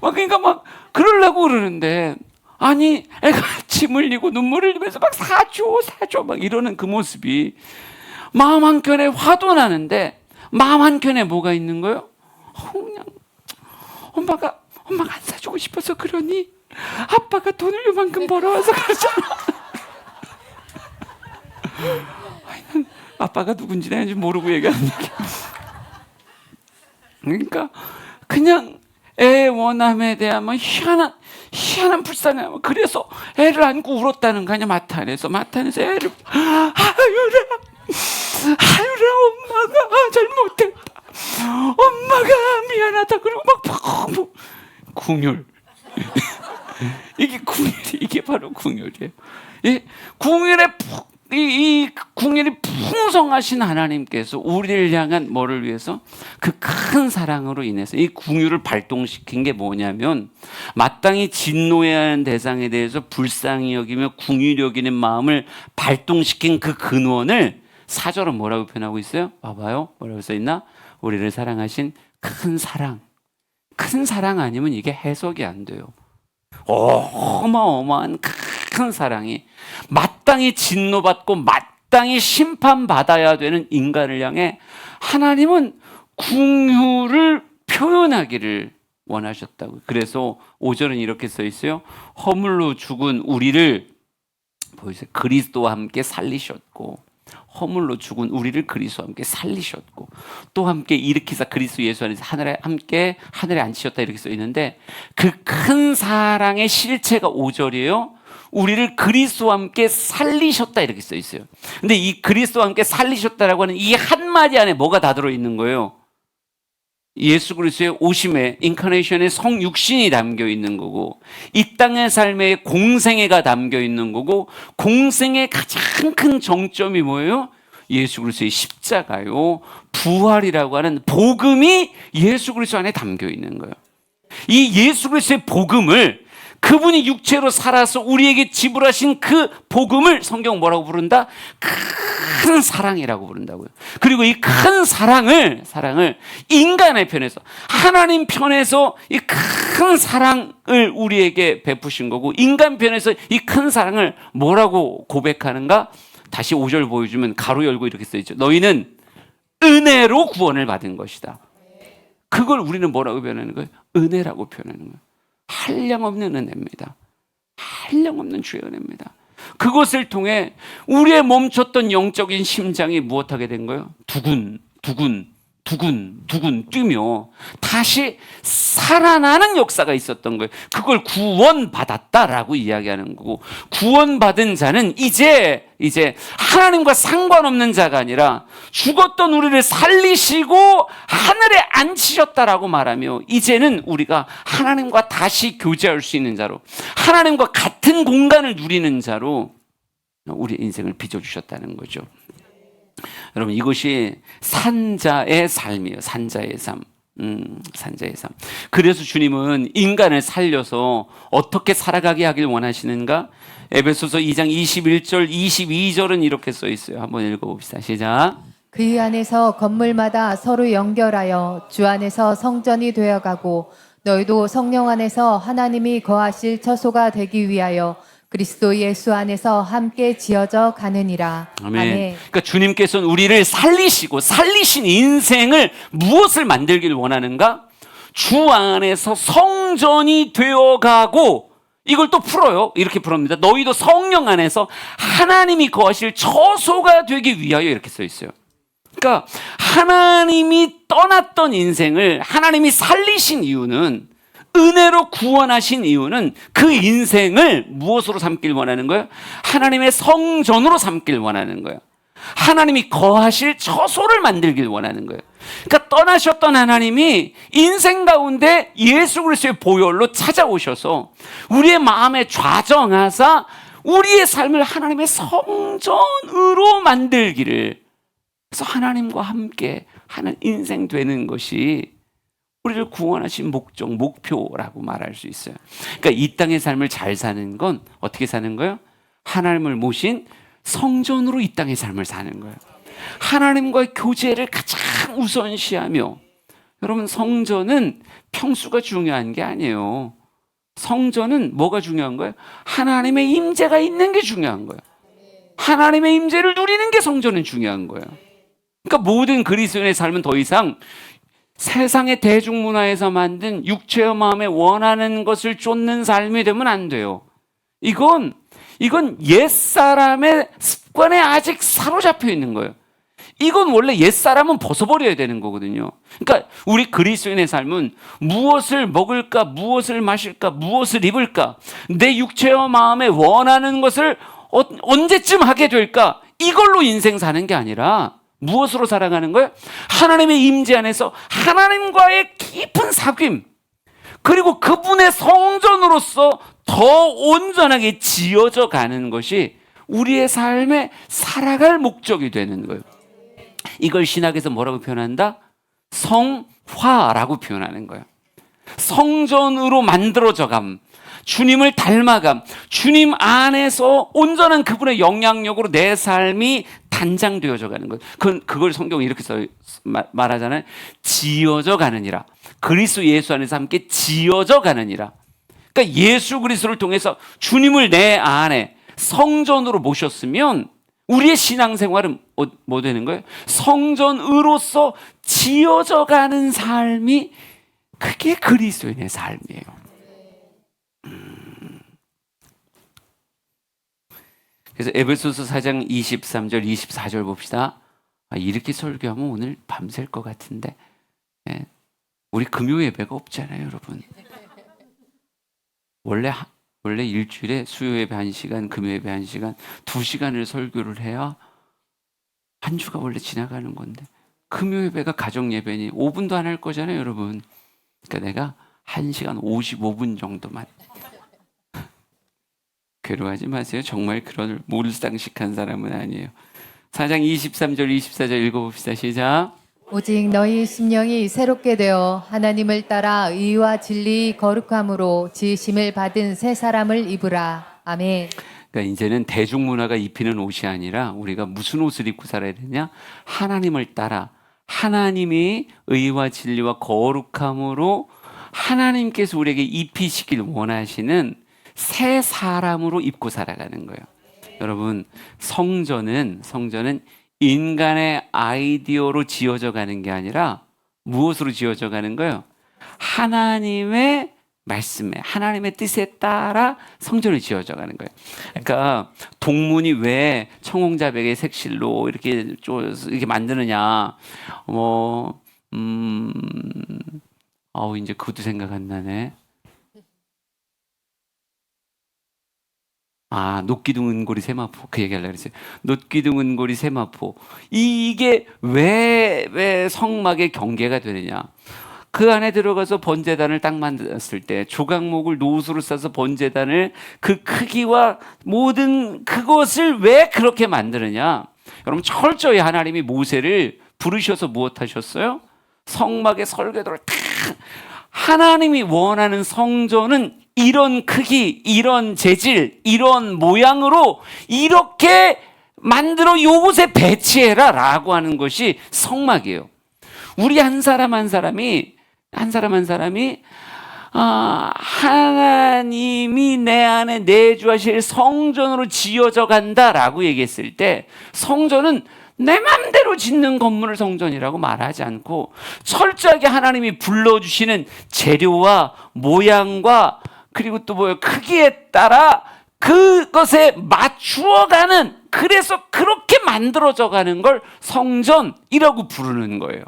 막 그러니까 막 그러려고 그러는데, 아니 애가 침 흘리고 눈물 흘리면서 막 사줘 막 이러는 그 모습이 마음 한켠에 화도 나는데, 마음 한켠에 뭐가 있는 거예요? 그냥 엄마가 안 사주고 싶어서 그러니, 아빠가 돈을 요만큼 벌어와서 그러잖아. 아빠가 누군지 내가 모르고 얘기하는 얘기. 그러니까 그냥 애 원함에 대한 희한한 불쌍함. 그래서 애를 안고 울었다는 거 아니야. 마트 안에서 애를, 하율아 엄마가 잘못했다, 엄마가 미안하다, 그리고 막 긍휼. 이게 바로 긍휼이에요. 예? 이 긍휼이 풍성하신 하나님께서 우리를 향한 뭐를 위해서? 그 큰 사랑으로 인해서 이 긍휼을 발동시킨 게 뭐냐면, 마땅히 진노해야 하는 대상에 대해서 불쌍히 여기며 긍휼히 여기는 마음을 발동시킨 그 근원을 사절은 뭐라고 표현하고 있어요? 봐봐요. 뭐라고 써있나? 우리를 사랑하신 큰 사랑. 큰 사랑 아니면 이게 해석이 안 돼요. 어마어마한 큰 사랑이 마땅히 진노받고 마땅히 심판받아야 되는 인간을 향해 하나님은 긍휼을 표현하기를 원하셨다고. 그래서 5절은 이렇게 써 있어요. 허물로 죽은 우리를, 보이세요? 그리스도와 함께 살리셨고, 허물로 죽은 우리를 그리스도와 함께 살리셨고, 또 함께 일으키사 그리스도 예수 안에서 하늘에 앉히셨다, 이렇게 써 있는데, 그 큰 사랑의 실체가 5절이에요. 우리를 그리스도와 함께 살리셨다, 이렇게 써 있어요. 근데 이 그리스도와 함께 살리셨다라고 하는 이 한마디 안에 뭐가 다 들어 있는 거예요? 예수 그리스도의 오심에, 인카네이션의 성육신이 담겨 있는 거고, 이 땅의 삶의 공생애가 담겨 있는 거고, 공생의 가장 큰 정점이 뭐예요? 예수 그리스도의 십자가요, 부활이라고 하는 복음이 예수 그리스도 안에 담겨 있는 거예요. 이 예수 그리스도의 복음을, 그분이 육체로 살아서 우리에게 지불하신 그 복음을 성경 뭐라고 부른다? 큰 사랑이라고 부른다고요. 그리고 이 큰 사랑을 인간의 편에서, 하나님 편에서 이 큰 사랑을 우리에게 베푸신 거고, 인간 편에서 이 큰 사랑을 뭐라고 고백하는가? 다시 5절 보여주면 가로 열고 이렇게 써있죠. 너희는 은혜로 구원을 받은 것이다. 그걸 우리는 뭐라고 표현하는 거예요? 은혜라고 표현하는 거예요. 한량없는 은혜입니다. 한량없는 주의 은혜입니다. 그것을 통해 우리의 멈췄던 영적인 심장이 무엇하게 된 거예요? 두근 뛰며 다시 살아나는 역사가 있었던 거예요. 그걸 구원받았다라고 이야기하는 거고, 구원받은 자는 이제 하나님과 상관없는 자가 아니라 죽었던 우리를 살리시고 하늘에 앉히셨다라고 말하며, 이제는 우리가 하나님과 다시 교제할 수 있는 자로, 하나님과 같은 공간을 누리는 자로 우리 인생을 빚어주셨다는 거죠. 여러분, 이것이 산자의 삶이에요. 산자의 삶. 산자의 삶. 그래서 주님은 인간을 살려서 어떻게 살아가게 하길 원하시는가? 에베소서 2장 21절, 22절은 이렇게 써 있어요. 한번 읽어봅시다. 시작. 그 안에서 건물마다 서로 연결하여 주 안에서 성전이 되어가고 너희도 성령 안에서 하나님이 거하실 처소가 되기 위하여 그리스도 예수 안에서 함께 지어져 가느니라. 아멘. 그러니까 주님께서는 우리를 살리시고 살리신 인생을 무엇을 만들길 원하는가? 주 안에서 성전이 되어가고, 이걸 또 풀어요. 이렇게 풀어봅니다. 너희도 성령 안에서 하나님이 거하실 처소가 되기 위하여, 이렇게 써 있어요. 그러니까 하나님이 떠났던 인생을 하나님이 살리신 이유는, 은혜로 구원하신 이유는 그 인생을 무엇으로 삼길 원하는 거예요? 하나님의 성전으로 삼길 원하는 거예요. 하나님이 거하실 처소를 만들길 원하는 거예요. 그러니까 떠나셨던 하나님이 인생 가운데 예수 그리스도의 보혈로 찾아오셔서 우리의 마음에 좌정하사 우리의 삶을 하나님의 성전으로 만들기를, 그래서 하나님과 함께 하는 인생 되는 것이 우리를 구원하신 목적, 목표라고 말할 수 있어요. 그러니까 이 땅의 삶을 잘 사는 건 어떻게 사는 거예요? 하나님을 모신 성전으로 이 땅의 삶을 사는 거예요. 하나님과의 교제를 가장 우선시하며, 여러분, 성전은 평수가 중요한 게 아니에요. 성전은 뭐가 중요한 거예요? 하나님의 임재가 있는 게 중요한 거예요. 하나님의 임재를 누리는 게 성전은 중요한 거예요. 그러니까 모든 그리스도인의 삶은 더 이상 세상의 대중문화에서 만든 육체와 마음에 원하는 것을 쫓는 삶이 되면 안 돼요. 이건 옛사람의 습관에 아직 사로잡혀 있는 거예요. 이건 원래 옛사람은 벗어버려야 되는 거거든요. 그러니까 우리 그리스도인의 삶은 무엇을 먹을까, 무엇을 마실까, 무엇을 입을까, 내 육체와 마음에 원하는 것을 언제쯤 하게 될까, 이걸로 인생 사는 게 아니라 무엇으로 살아가는 거예요? 하나님의 임재 안에서 하나님과의 깊은 사귐, 그리고 그분의 성전으로서 더 온전하게 지어져 가는 것이 우리의 삶에 살아갈 목적이 되는 거예요. 이걸 신학에서 뭐라고 표현한다? 성화라고 표현하는 거예요. 성전으로 만들어져감, 주님을 닮아감, 주님 안에서 온전한 그분의 영향력으로 내 삶이 단장되어져 가는 거예요. 그걸 성경이 이렇게 말하잖아요. 지어져 가느니라. 그리스도 예수 안에서 함께 지어져 가느니라. 그러니까 예수 그리스도를 통해서 주님을 내 안에 성전으로 모셨으면 우리의 신앙생활은 뭐 되는 거예요? 성전으로서 지어져 가는 삶이, 그게 그리스도인의 삶이에요. 그래서 에베소서 4장 23절 24절 봅시다. 이렇게 설교하면 오늘 밤샐 것 같은데, 우리 금요 예배가 없잖아요, 여러분. 원래 일주일에 수요 예배 1시간, 금요 예배 1시간, 2시간을 설교를 해야 한 주가 원래 지나가는 건데, 금요 예배가 가정 예배니 5분도 안 할 거잖아요, 여러분. 그러니까 내가 1시간 55분 정도만. 괴로워하지 마세요. 정말 그런 몰상식한 사람은 아니에요. 4장 23절 24절 읽어봅시다. 시작. 오직 너희 심령이 새롭게 되어 하나님을 따라 의와 진리 거룩함으로 지으심을 받은 새 사람을 입으라. 아멘. 그러니까 이제는 대중문화가 입히는 옷이 아니라 우리가 무슨 옷을 입고 살아야 되냐? 하나님을 따라, 하나님이 의와 진리와 거룩함으로 하나님께서 우리에게 입히시길 원하시는 새 사람으로 입고 살아가는 거예요. 여러분, 성전은 인간의 아이디어로 지어져 가는 게 아니라 무엇으로 지어져 가는 거예요? 하나님의 말씀에, 하나님의 뜻에 따라 성전을 지어져 가는 거예요. 그러니까 동문이 왜 청홍자백의 색실로 이렇게 만드느냐? 이제 그것도 생각 안 나네. 녹기둥 은고리 세마포, 그 얘기하려고 그랬어요. 녹기둥 은고리 세마포. 이게 왜 성막의 경계가 되느냐? 그 안에 들어가서 번제단을 딱 만들었을 때 조각목을 노수로 싸서 번제단을 그 크기와 모든 그것을 왜 그렇게 만드느냐? 여러분, 철저히 하나님이 모세를 부르셔서 무엇하셨어요? 성막의 설계도를 다, 하나님이 원하는 성전은 이런 크기, 이런 재질, 이런 모양으로 이렇게 만들어 요곳에 배치해라 라고 하는 것이 성막이에요. 우리 한 사람 한 사람이 하나님이 내 안에 내주하실 성전으로 지어져 간다라고 얘기했을 때, 성전은 내 맘대로 짓는 건물을 성전이라고 말하지 않고 철저하게 하나님이 불러주시는 재료와 모양과 그리고 또 크기에 따라 그것에 맞추어가는, 그래서 그렇게 만들어져 가는 걸 성전이라고 부르는 거예요.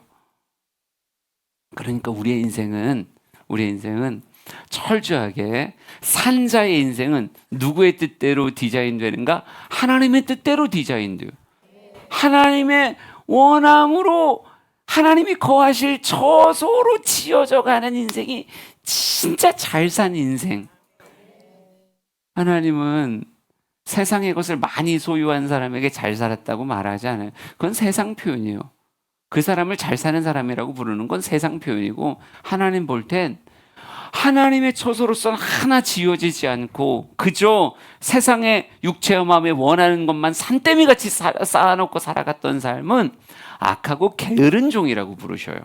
그러니까 우리의 인생은 철저하게, 산자의 인생은 누구의 뜻대로 디자인되는가? 하나님의 뜻대로 디자인돼요. 하나님의 원함으로 하나님이 거하실 저소로 지어져 가는 인생이 진짜 잘 산 인생. 하나님은 세상의 것을 많이 소유한 사람에게 잘 살았다고 말하지 않아요. 그건 세상 표현이에요. 그 사람을 잘 사는 사람이라고 부르는 건 세상 표현이고, 하나님 볼 땐 하나님의 처소로서는 하나 지어지지 않고 그저 세상의 육체와 마음에 원하는 것만 산더미같이 쌓아놓고 살아갔던 삶은 악하고 게으른 종이라고 부르셔요.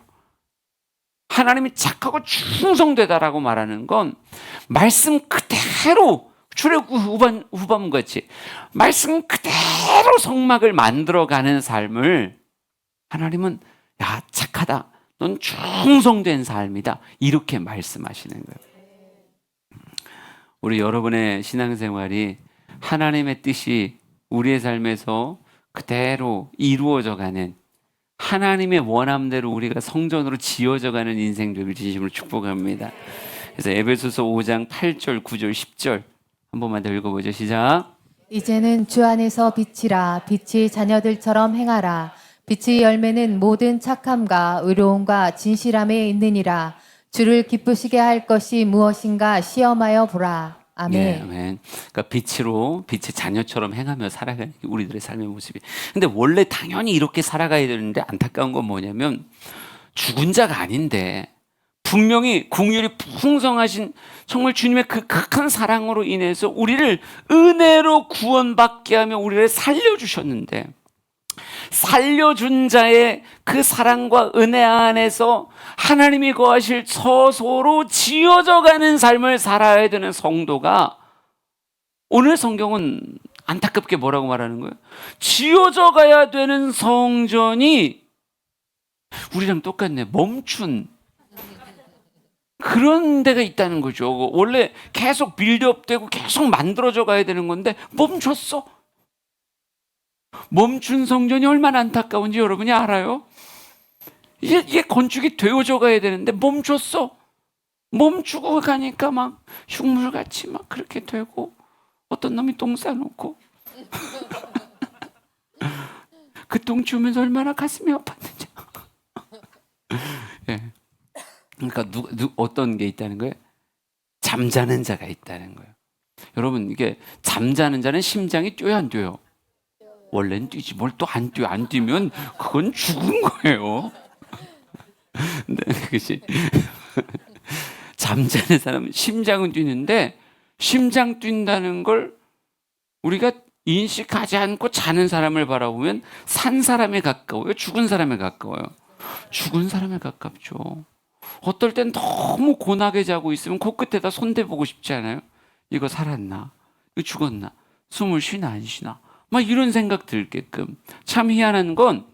하나님이 착하고 충성되다라고 말하는 건 말씀 그대로, 출애굽 후반부같이 말씀 그대로 성막을 만들어가는 삶을 하나님은 야, 착하다, 넌 충성된 삶이다, 이렇게 말씀하시는 거예요. 우리 여러분의 신앙생활이 하나님의 뜻이 우리의 삶에서 그대로 이루어져가는, 하나님의 원함대로 우리가 성전으로 지어져가는 인생 되길 진심으로 축복합니다. 그래서 에베소서 5장 8절, 9절, 10절 한 번만 더 읽어보죠. 시작. 이제는 주 안에서 빛이라. 빛이 자녀들처럼 행하라. 빛의 열매는 모든 착함과 의로움과 진실함에 있느니라. 주를 기쁘시게 할 것이 무엇인가 시험하여 보라. 아멘. 네, 아멘. 그러니까 빛의 자녀처럼 행하며 살아가는 게 우리들의 삶의 모습이. 근데 원래 당연히 이렇게 살아가야 되는데, 안타까운 건 뭐냐면 죽은 자가 아닌데 분명히 긍휼이 풍성하신 정말 주님의 그 큰 사랑으로 인해서 우리를 은혜로 구원받게 하며 우리를 살려주셨는데, 살려준 자의 그 사랑과 은혜 안에서 하나님이 거하실 처소로 지어져가는 삶을 살아야 되는 성도가, 오늘 성경은 안타깝게 뭐라고 말하는 거예요? 지어져 가야 되는 성전이 우리랑 똑같네, 멈춘 그런 데가 있다는 거죠. 원래 계속 빌드업되고 계속 만들어져 가야 되는 건데 멈췄어. 멈춘 성전이 얼마나 안타까운지 여러분이 알아요? 이게 건축이 되어져 가야 되는데 멈췄어. 멈추고 가니까 막 흉물같이 막 그렇게 되고, 어떤 놈이 똥 싸놓고 그 똥 치우면서 얼마나 가슴이 아팠는지. 예. 그러니까 어떤 게 있다는 거예요? 잠자는 자가 있다는 거예요. 여러분, 이게 잠자는 자는 심장이 뛰어요, 안 뛰어요? 원래는 뛰지, 뭘 또 안 뛰어. 안 뛰면 그건 죽은 거예요. 네, 그치? 잠자는 사람은 심장은 뛰는데, 심장 뛴다는 걸 우리가 인식하지 않고 자는 사람을 바라보면 산 사람에 가까워요, 죽은 사람에 가까워요? 죽은 사람에 가깝죠. 어떨 땐 너무 고나게 자고 있으면 코끝에다 손대보고 싶지 않아요? 이거 살았나? 이거 죽었나? 숨을 쉬나 안 쉬나? 막 이런 생각 들게끔. 참 희한한 건,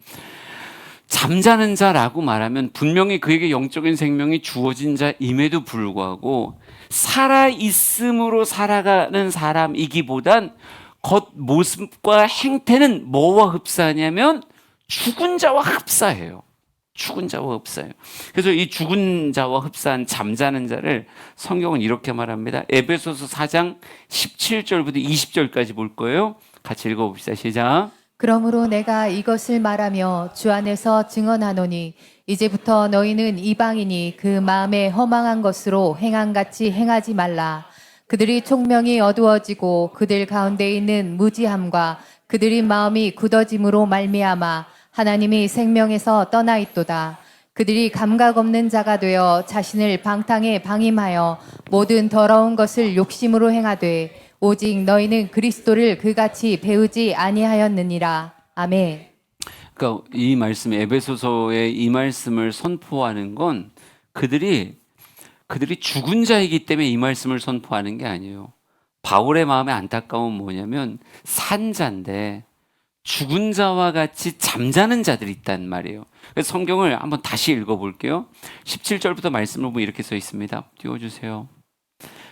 잠자는 자라고 말하면 분명히 그에게 영적인 생명이 주어진 자임에도 불구하고 살아있음으로 살아가는 사람이기보단 겉모습과 행태는 뭐와 흡사하냐면 죽은 자와 흡사해요. 죽은 자와 흡사해요. 그래서 이 죽은 자와 흡사한 잠자는 자를 성경은 이렇게 말합니다. 에베소서 4장 17절부터 20절까지 볼 거예요. 같이 읽어봅시다. 시작. 그러므로 내가 이것을 말하며 주 안에서 증언하노니 이제부터 너희는 이방인이 그 마음에 허망한 것으로 행함같이 행하지 말라. 그들이 총명이 어두워지고 그들 가운데 있는 무지함과 그들의 마음이 굳어짐으로 말미암아 하나님이 생명에서 떠나 있도다. 그들이 감각 없는 자가 되어 자신을 방탕에 방임하여 모든 더러운 것을 욕심으로 행하되 오직 너희는 그리스도를 그같이 배우지 아니하였느니라. 아멘. 그러니까 이 말씀, 에베소서의 이 말씀을 선포하는 건 그들이 죽은 자이기 때문에 이 말씀을 선포하는 게 아니에요. 바울의 마음의 안타까움은 뭐냐면 산자인데 죽은 자와 같이 잠자는 자들이 있단 말이에요. 그래서 성경을 한번 다시 읽어볼게요. 17절부터 말씀을 보면 이렇게 써 있습니다. 띄워주세요.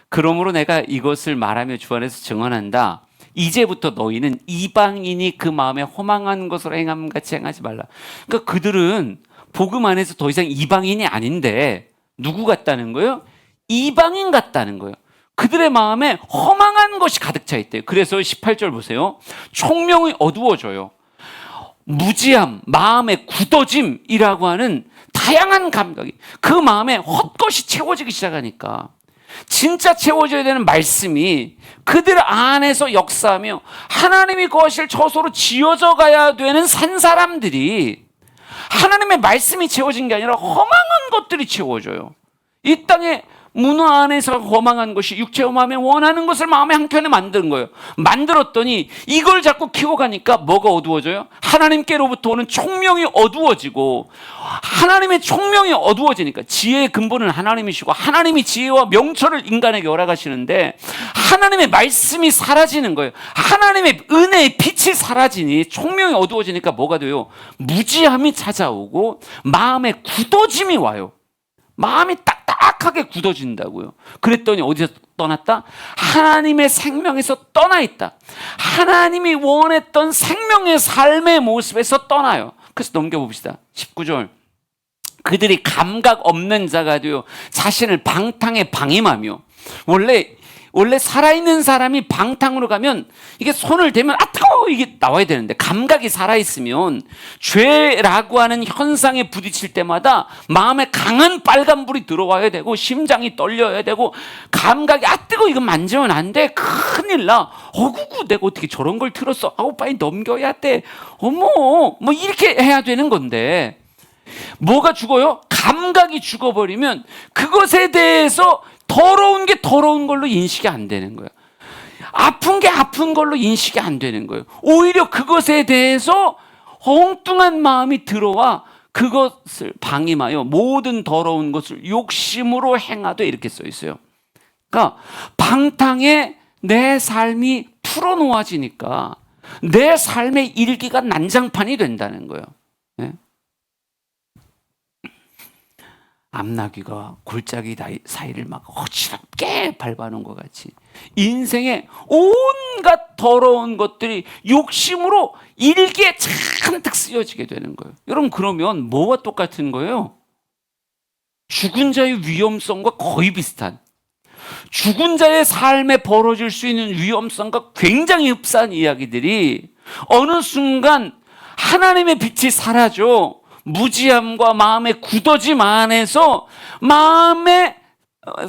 그러므로 내가 이것을 말하며 주 안에서 증언한다. 이제부터 너희는 이방인이 그 마음에 허망한 것으로 행함 같이 행하지 말라. 그러니까 그들은 복음 안에서 더 이상 이방인이 아닌데 누구 같다는 거예요? 이방인 같다는 거예요. 그들의 마음에 허망한 것이 가득 차 있대요. 그래서 18절 보세요. 총명이 어두워져요. 무지함, 마음의 굳어짐이라고 하는 다양한 감각이 그 마음에 헛것이 채워지기 시작하니까 진짜 채워져야 되는 말씀이 그들 안에서 역사하며 하나님이 거하실 처소로 지어져 가야 되는 산 사람들이 하나님의 말씀이 채워진 게 아니라 허망한 것들이 채워져요. 이 땅에 문화 안에서 허망한 것이 육체 험함에 원하는 것을 마음의 한켠에 만든 거예요. 만들었더니 이걸 자꾸 키워가니까 뭐가 어두워져요? 하나님께로부터 오는 총명이 어두워지고 하나님의 총명이 어두워지니까 지혜의 근본은 하나님이시고 하나님이 지혜와 명철을 인간에게 허락하시는데 하나님의 말씀이 사라지는 거예요. 하나님의 은혜의 빛이 사라지니 총명이 어두워지니까 뭐가 돼요? 무지함이 찾아오고 마음에 굳어짐이 와요. 마음이 딱딱하게 굳어진다고요. 그랬더니 어디서 떠났다? 하나님의 생명에서 떠나 있다. 하나님이 원했던 생명의 삶의 모습에서 떠나요. 그래서 넘겨봅시다. 19절. 그들이 감각 없는 자가 되어 자신을 방탕에 방임하며 원래 살아있는 사람이 방탕으로 가면 이게 손을 대면 아 뜨거워 이게 나와야 되는데 감각이 살아있으면 죄라고 하는 현상에 부딪힐 때마다 마음에 강한 빨간불이 들어와야 되고 심장이 떨려야 되고 감각이 아 뜨거워 이거 만지면 안 돼 큰일 나 어구구 내가 어떻게 저런 걸 틀었어 아우 빨리 넘겨야 돼 어머 뭐 이렇게 해야 되는 건데 뭐가 죽어요? 감각이 죽어버리면 그것에 대해서 더러운 게 더러운 걸로 인식이 안 되는 거예요. 아픈 게 아픈 걸로 인식이 안 되는 거예요. 오히려 그것에 대해서 엉뚱한 마음이 들어와 그것을 방임하여 모든 더러운 것을 욕심으로 행하되 이렇게 써 있어요. 그러니까 방탕에 내 삶이 풀어놓아지니까 내 삶의 일기가 난장판이 된다는 거예요. 네? 암나귀가 골짜기 사이를 막 어지럽게 밟아놓은 것 같이 인생의 온갖 더러운 것들이 욕심으로 일기에 잔뜩 쓰여지게 되는 거예요. 여러분 그러면 뭐와 똑같은 거예요? 죽은 자의 위험성과 거의 비슷한 죽은 자의 삶에 벌어질 수 있는 위험성과 굉장히 흡사한 이야기들이 어느 순간 하나님의 빛이 사라져 무지함과 마음의 굳어짐 안에서 마음의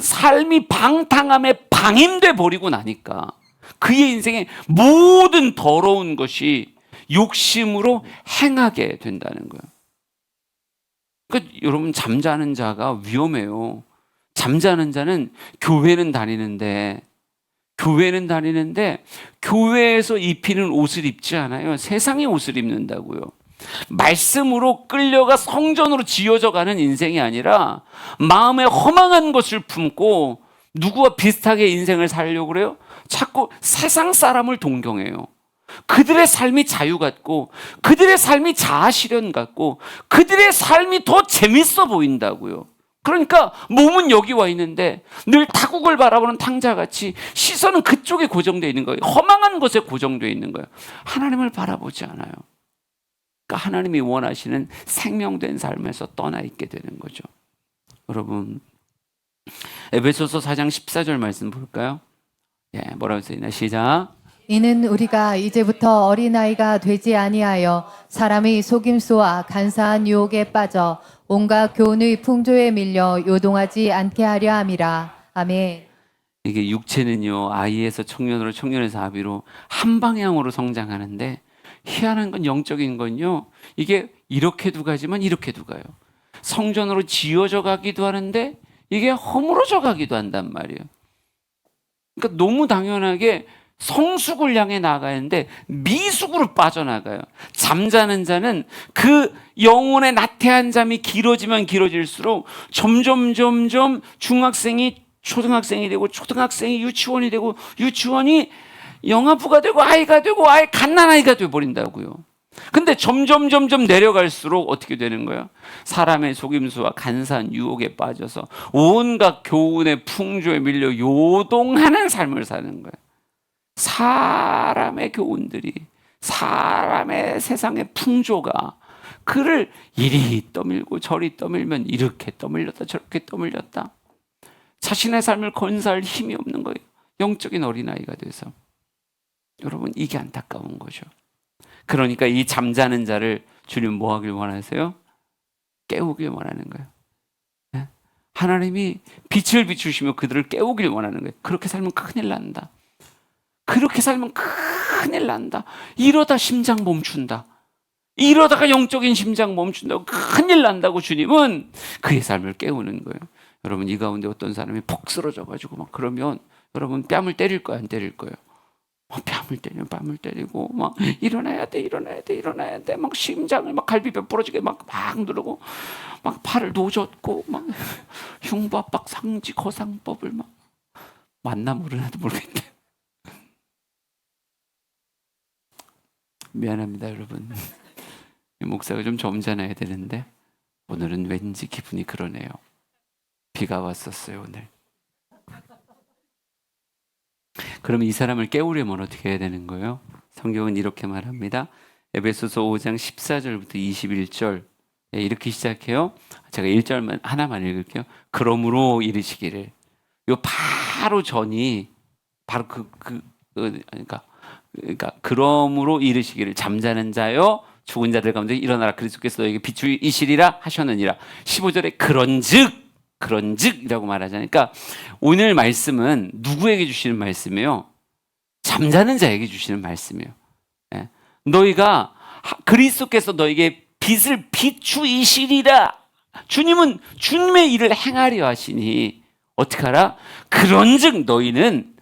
삶이 방탕함에 방임돼 버리고 나니까 그의 인생의 모든 더러운 것이 욕심으로 행하게 된다는 거예요. 그러니까 여러분 잠자는 자가 위험해요. 잠자는 자는 교회는 다니는데 교회에서 입히는 옷을 입지 않아요. 세상의 옷을 입는다고요. 말씀으로 끌려가 성전으로 지어져 가는 인생이 아니라 마음에 허망한 것을 품고 누구와 비슷하게 인생을 살려고 그래요? 자꾸 세상 사람을 동경해요. 그들의 삶이 자유 같고 그들의 삶이 자아 실현 같고 그들의 삶이 더 재밌어 보인다고요. 그러니까 몸은 여기 와 있는데 늘 타국을 바라보는 탕자같이 시선은 그쪽에 고정되어 있는 거예요. 허망한 것에 고정되어 있는 거예요. 하나님을 바라보지 않아요. 그러니까 하나님이 원하시는 생명된 삶에서 떠나 있게 되는 거죠. 여러분 에베소서 4장 14절 말씀 볼까요? 뭐라고 써있나? 시작. 이는 우리가 이제부터 어린아이가 되지 아니하여 사람의 속임수와 간사한 유혹에 빠져 온갖 교훈의 풍조에 밀려 요동하지 않게 하려 함이라. 아멘. 이게 육체는요 아이에서 청년으로 청년에서 아비로 한 방향으로 성장하는데 희한한 건 영적인 건요 이게 이렇게도 가지만 이렇게도 가요. 성전으로 지어져 가기도 하는데 이게 허물어져 가기도 한단 말이에요. 그러니까 너무 당연하게 성숙을 향해 나아가는데 미숙으로 빠져나가요. 잠자는 자는 그 영혼의 나태한 잠이 길어지면 길어질수록 점점 중학생이 초등학생이 되고 초등학생이 유치원이 되고 유치원이 영아부가 되고 아이가 되고 아예 갓난아이가 되어버린다고요. 근데 점점 내려갈수록 어떻게 되는 거예요? 사람의 속임수와 간사한 유혹에 빠져서 온갖 교훈의 풍조에 밀려 요동하는 삶을 사는 거예요. 사람의 교훈들이, 사람의 세상의 풍조가 그를 이리 떠밀고 저리 떠밀면 이렇게 떠밀렸다 저렇게 떠밀렸다. 자신의 삶을 건사할 힘이 없는 거예요. 영적인 어린아이가 돼서. 여러분, 이게 안타까운 거죠. 그러니까 이 잠자는 자를 주님 뭐 하길 원하세요? 깨우길 원하는 거예요. 네? 하나님이 빛을 비추시며 그들을 깨우길 원하는 거예요. 그렇게 살면 큰일 난다. 그렇게 살면 큰일 난다. 이러다 심장 멈춘다. 이러다가 영적인 심장 멈춘다고 큰일 난다고 주님은 그의 삶을 깨우는 거예요. 여러분, 이 가운데 어떤 사람이 폭 쓰러져가지고 막 그러면 여러분 뺨을 때릴 거야, 안 때릴 거예요? 뺨을 때리면 뺨을 때리고 막 일어나야 돼 막 심장을 막 갈비뼈 부러지게 막 누르고 막 팔을 노젓고 막 흉부 압박 상지 거상법을 막 맞나 모르나도 모르겠네. 미안합니다, 여러분. 목사가 좀 점잖아야 되는데 오늘은 왠지 기분이 그러네요. 비가 왔었어요, 오늘. 그러면 이 사람을 깨우려면 어떻게 해야 되는 거예요? 성경은 이렇게 말합니다. 에베소서 5장 14절부터 21절 이렇게 시작해요. 제가 1절만 하나만 읽을게요. 그러므로 이르시기를. 요 바로 전이 바로 그러니까 그러므로 이르시기를 잠자는 자여 죽은 자들 가운데 일어나라 그리스도께서 너에게 빛이시리라 하셨느니라. 15절에 그런즉이라고 말하잖아요. 그러니까 오늘 말씀은 누구에게 주시는 말씀이에요? 잠자는 자에게 주시는 말씀이에요. 예. 너희가 그리스도께서 너에게 빛을 비추이시리라. 주님은 주님의 일을 행하려 하시니 어떻게 하라? 그런즉 너희는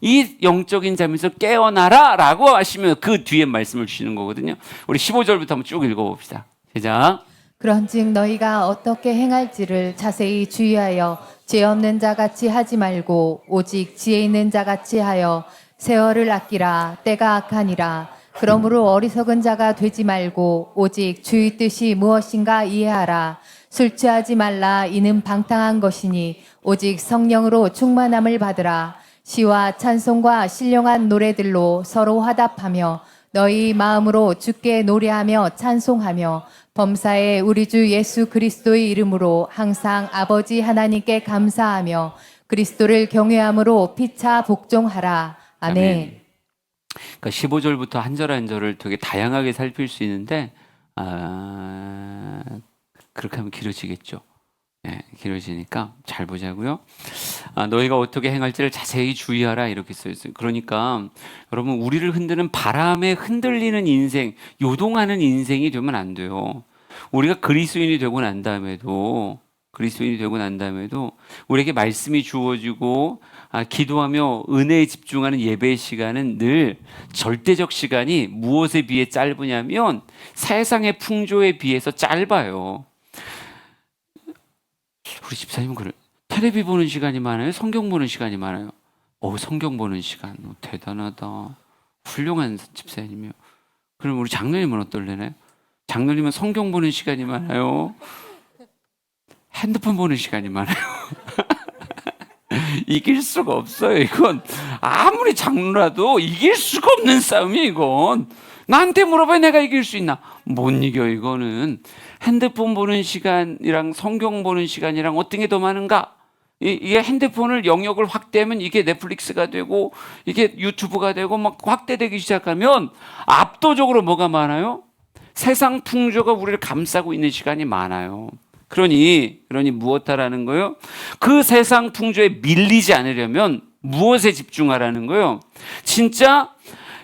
이 영적인 잠에서 깨어나라 라고 하시면 그 뒤에 말씀을 주시는 거거든요. 우리 15절부터 한번 쭉 읽어봅시다. 시작. 그런즉 너희가 어떻게 행할지를 자세히 주의하여 죄 없는 자같이 하지 말고 오직 지혜 있는 자같이 하여 세월을 아끼라. 때가 악하니라. 그러므로 어리석은 자가 되지 말고 오직 주의 뜻이 무엇인가 이해하라. 술 취하지 말라. 이는 방탕한 것이니 오직 성령으로 충만함을 받으라. 시와 찬송과 신령한 노래들로 서로 화답하며 너희 마음으로 주께 노래하며 찬송하며 범사에 우리 주 예수 그리스도의 이름으로 항상 아버지 하나님께 감사하며 그리스도를 경외함으로 피차 복종하라. 아멘. 그러니까 15절부터 한 절 한 절을 되게 다양하게 살필 수 있는데 그렇게 하면 길어지겠죠. 네, 길어지니까 잘 보자고요. 너희가 어떻게 행할지를 자세히 주의하라 이렇게 써 있어요. 그러니까 여러분 우리를 흔드는 바람에 흔들리는 인생, 요동하는 인생이 되면 안 돼요. 우리가 그리스도인이 되고 난 다음에도 우리에게 말씀이 주어지고 기도하며 은혜에 집중하는 예배의 시간은 늘 절대적 시간이 무엇에 비해 짧으냐면 세상의 풍조에 비해서 짧아요. 우리 집사님은 그래. 텔레비 보는 시간이 많아요? 성경 보는 시간이 많아요? 성경 보는 시간. 대단하다. 훌륭한 집사님이요. 그럼 우리 장로님은 어떨래나요? 장로님은 성경 보는 시간이 많아요? 핸드폰 보는 시간이 많아요? 이길 수가 없어요. 이건 아무리 장로라도 이길 수가 없는 싸움이에요. 이건 나한테 물어봐야 내가 이길 수 있나? 못 이겨. 이거는 핸드폰 보는 시간이랑 성경 보는 시간이랑 어떤 게 더 많은가? 이게 핸드폰을 영역을 확대하면 이게 넷플릭스가 되고 이게 유튜브가 되고 막 확대되기 시작하면 압도적으로 뭐가 많아요? 세상 풍조가 우리를 감싸고 있는 시간이 많아요. 그러니 무엇하라는 거예요? 그 세상 풍조에 밀리지 않으려면 무엇에 집중하라는 거예요? 진짜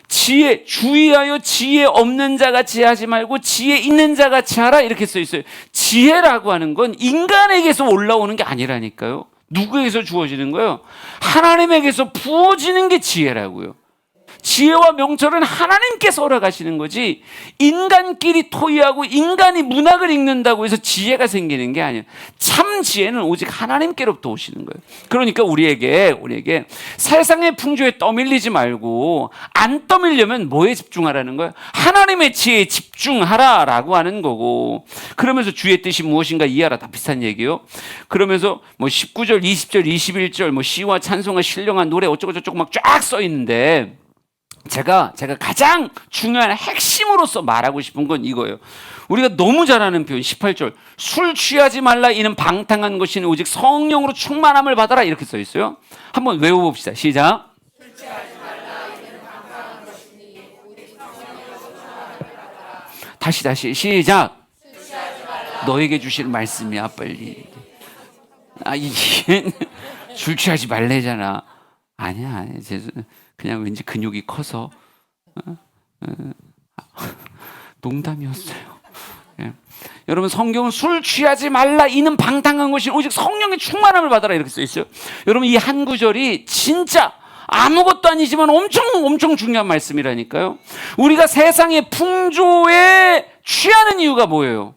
지혜, 주의하여 지혜 없는 자같이 하지 말고 지혜 있는 자같이 하라 이렇게 써 있어요. 지혜라고 하는 건 인간에게서 올라오는 게 아니라니까요. 누구에게서 주어지는 거예요? 하나님에게서 부어지는 게 지혜라고요. 지혜와 명철은 하나님께서 허락하시는 거지, 인간끼리 토의하고 인간이 문학을 읽는다고 해서 지혜가 생기는 게 아니에요. 참 지혜는 오직 하나님께로부터 오시는 거예요. 그러니까 우리에게 세상의 풍조에 떠밀리지 말고, 안 떠밀려면 뭐에 집중하라는 거예요? 하나님의 지혜에 집중하라라고 하는 거고, 그러면서 주의 뜻이 무엇인가 이해하라, 다 비슷한 얘기예요. 그러면서 뭐 19절, 20절, 21절 뭐 시와 찬송과 신령한 노래 어쩌고저쩌고 막 쫙 써 있는데, 제가 가장 중요한 핵심으로서 말하고 싶은 건 이거예요. 우리가 너무 잘 아는 표현 18절, 술 취하지 말라 이는 방탕한 것이니 오직 성령으로 충만함을 받아라, 이렇게 써 있어요. 한번 외워봅시다. 시작. 술 취하지 말라 이는 방탕한 것이니 오직 성령으로 충만함을 받아라. 다시 시작. 술 취하지 말라. 너에게 주시는 말씀이야, 빨리. 이게 술 취하지 말래잖아. 아니야. 그냥 왠지 근육이 커서 농담이었어요. 예. 여러분, 성경은 술 취하지 말라 이는 방탕한 것이 오직 성령의 충만함을 받아라, 이렇게 써 있어요. 여러분, 이 한 구절이 진짜 아무것도 아니지만 엄청 중요한 말씀이라니까요. 우리가 세상의 풍조에 취하는 이유가 뭐예요?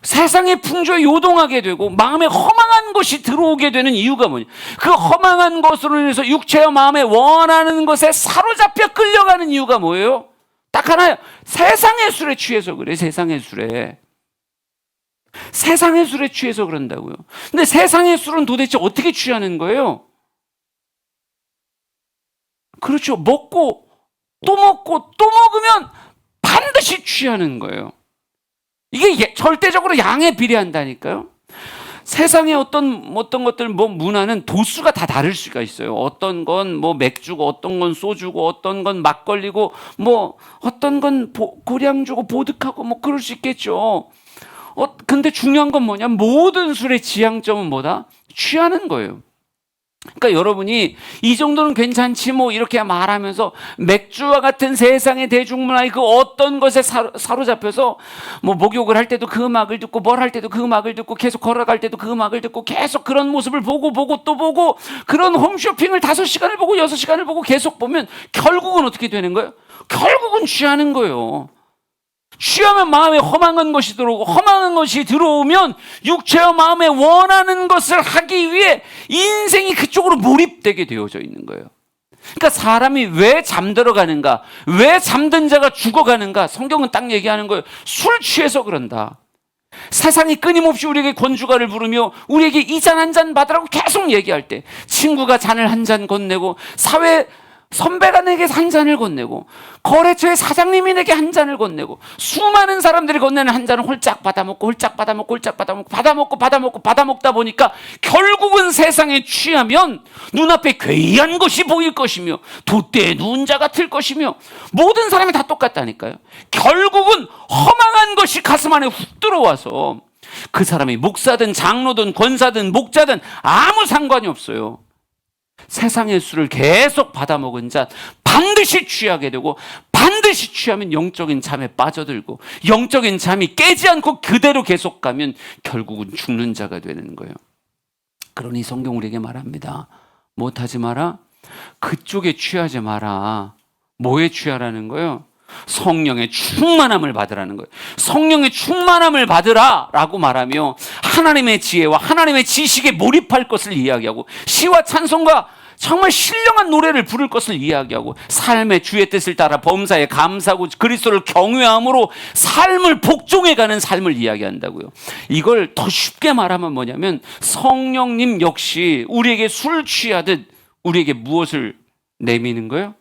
세상의 풍조에 요동하게 되고 마음에 허망한 것이 들어오게 되는 이유가 뭐냐? 그 허망한 것으로 인해서 육체와 마음에 원하는 것에 사로잡혀 끌려가는 이유가 뭐예요? 딱 하나예요. 세상의 술에 취해서 그래. 세상의 술에 취해서 그런다고요. 근데 세상의 술은 도대체 어떻게 취하는 거예요? 그렇죠. 먹고 또 먹으면 반드시 취하는 거예요. 이게 절대적으로 양에 비례한다니까요. 세상의 어떤 것들, 문화는 도수가 다 다를 수가 있어요. 어떤 건 맥주고, 어떤 건 소주고, 어떤 건 막걸리고, 어떤 건 고량주고, 보드카고, 그럴 수 있겠죠. 근데 중요한 건 뭐냐? 모든 술의 지향점은 뭐다? 취하는 거예요. 그러니까 여러분이 이 정도는 괜찮지 이렇게 말하면서 맥주와 같은 세상의 대중문화의 그 어떤 것에 사로잡혀서 목욕을 할 때도 그 음악을 듣고, 뭘 할 때도 그 음악을 듣고, 계속 걸어갈 때도 그 음악을 듣고, 계속 그런 모습을 보고 또 보고, 그런 홈쇼핑을 5시간을 보고 6시간을 보고 계속 보면 결국은 어떻게 되는 거예요? 결국은 취하는 거예요. 취하면 마음에 허망한 것이 들어오고, 허망한 것이 들어오면 육체와 마음에 원하는 것을 하기 위해 인생이 그쪽으로 몰입되게 되어져 있는 거예요. 그러니까 사람이 왜 잠들어가는가, 왜 잠든 자가 죽어가는가, 성경은 딱 얘기하는 거예요. 술 취해서 그런다. 세상이 끊임없이 우리에게 권주가를 부르며 우리에게 이 잔 한 잔 받으라고 계속 얘기할 때, 친구가 잔을 한 잔 건네고, 사회 선배가 내게 한 잔을 건네고, 거래처의 사장님이 내게 한 잔을 건네고, 수많은 사람들이 건네는 한 잔을 홀짝 받아먹고 받아먹다 보니까 결국은 세상에 취하면 눈앞에 괴이한 것이 보일 것이며 돛대에 누운 자 같을 것이며, 모든 사람이 다 똑같다니까요. 결국은 허망한 것이 가슴 안에 훅 들어와서 그 사람이 목사든 장로든 권사든 목자든 아무 상관이 없어요. 세상의 술을 계속 받아먹은 자 반드시 취하게 되고, 반드시 취하면 영적인 잠에 빠져들고, 영적인 잠이 깨지 않고 그대로 계속 가면 결국은 죽는 자가 되는 거예요. 그러니 성경 우리에게 말합니다. 못하지 마라? 그쪽에 취하지 마라. 뭐에 취하라는 거예요? 성령의 충만함을 받으라는 거예요. 성령의 충만함을 받으라 라고 말하며 하나님의 지혜와 하나님의 지식에 몰입할 것을 이야기하고, 시와 찬송과 정말 신령한 노래를 부를 것을 이야기하고, 삶의 주의 뜻을 따라 범사에 감사하고 그리스도를 경외함으로 삶을 복종해가는 삶을 이야기한다고요. 이걸 더 쉽게 말하면 뭐냐면, 성령님 역시 우리에게 술 취하듯 우리에게 무엇을 내미는 거예요?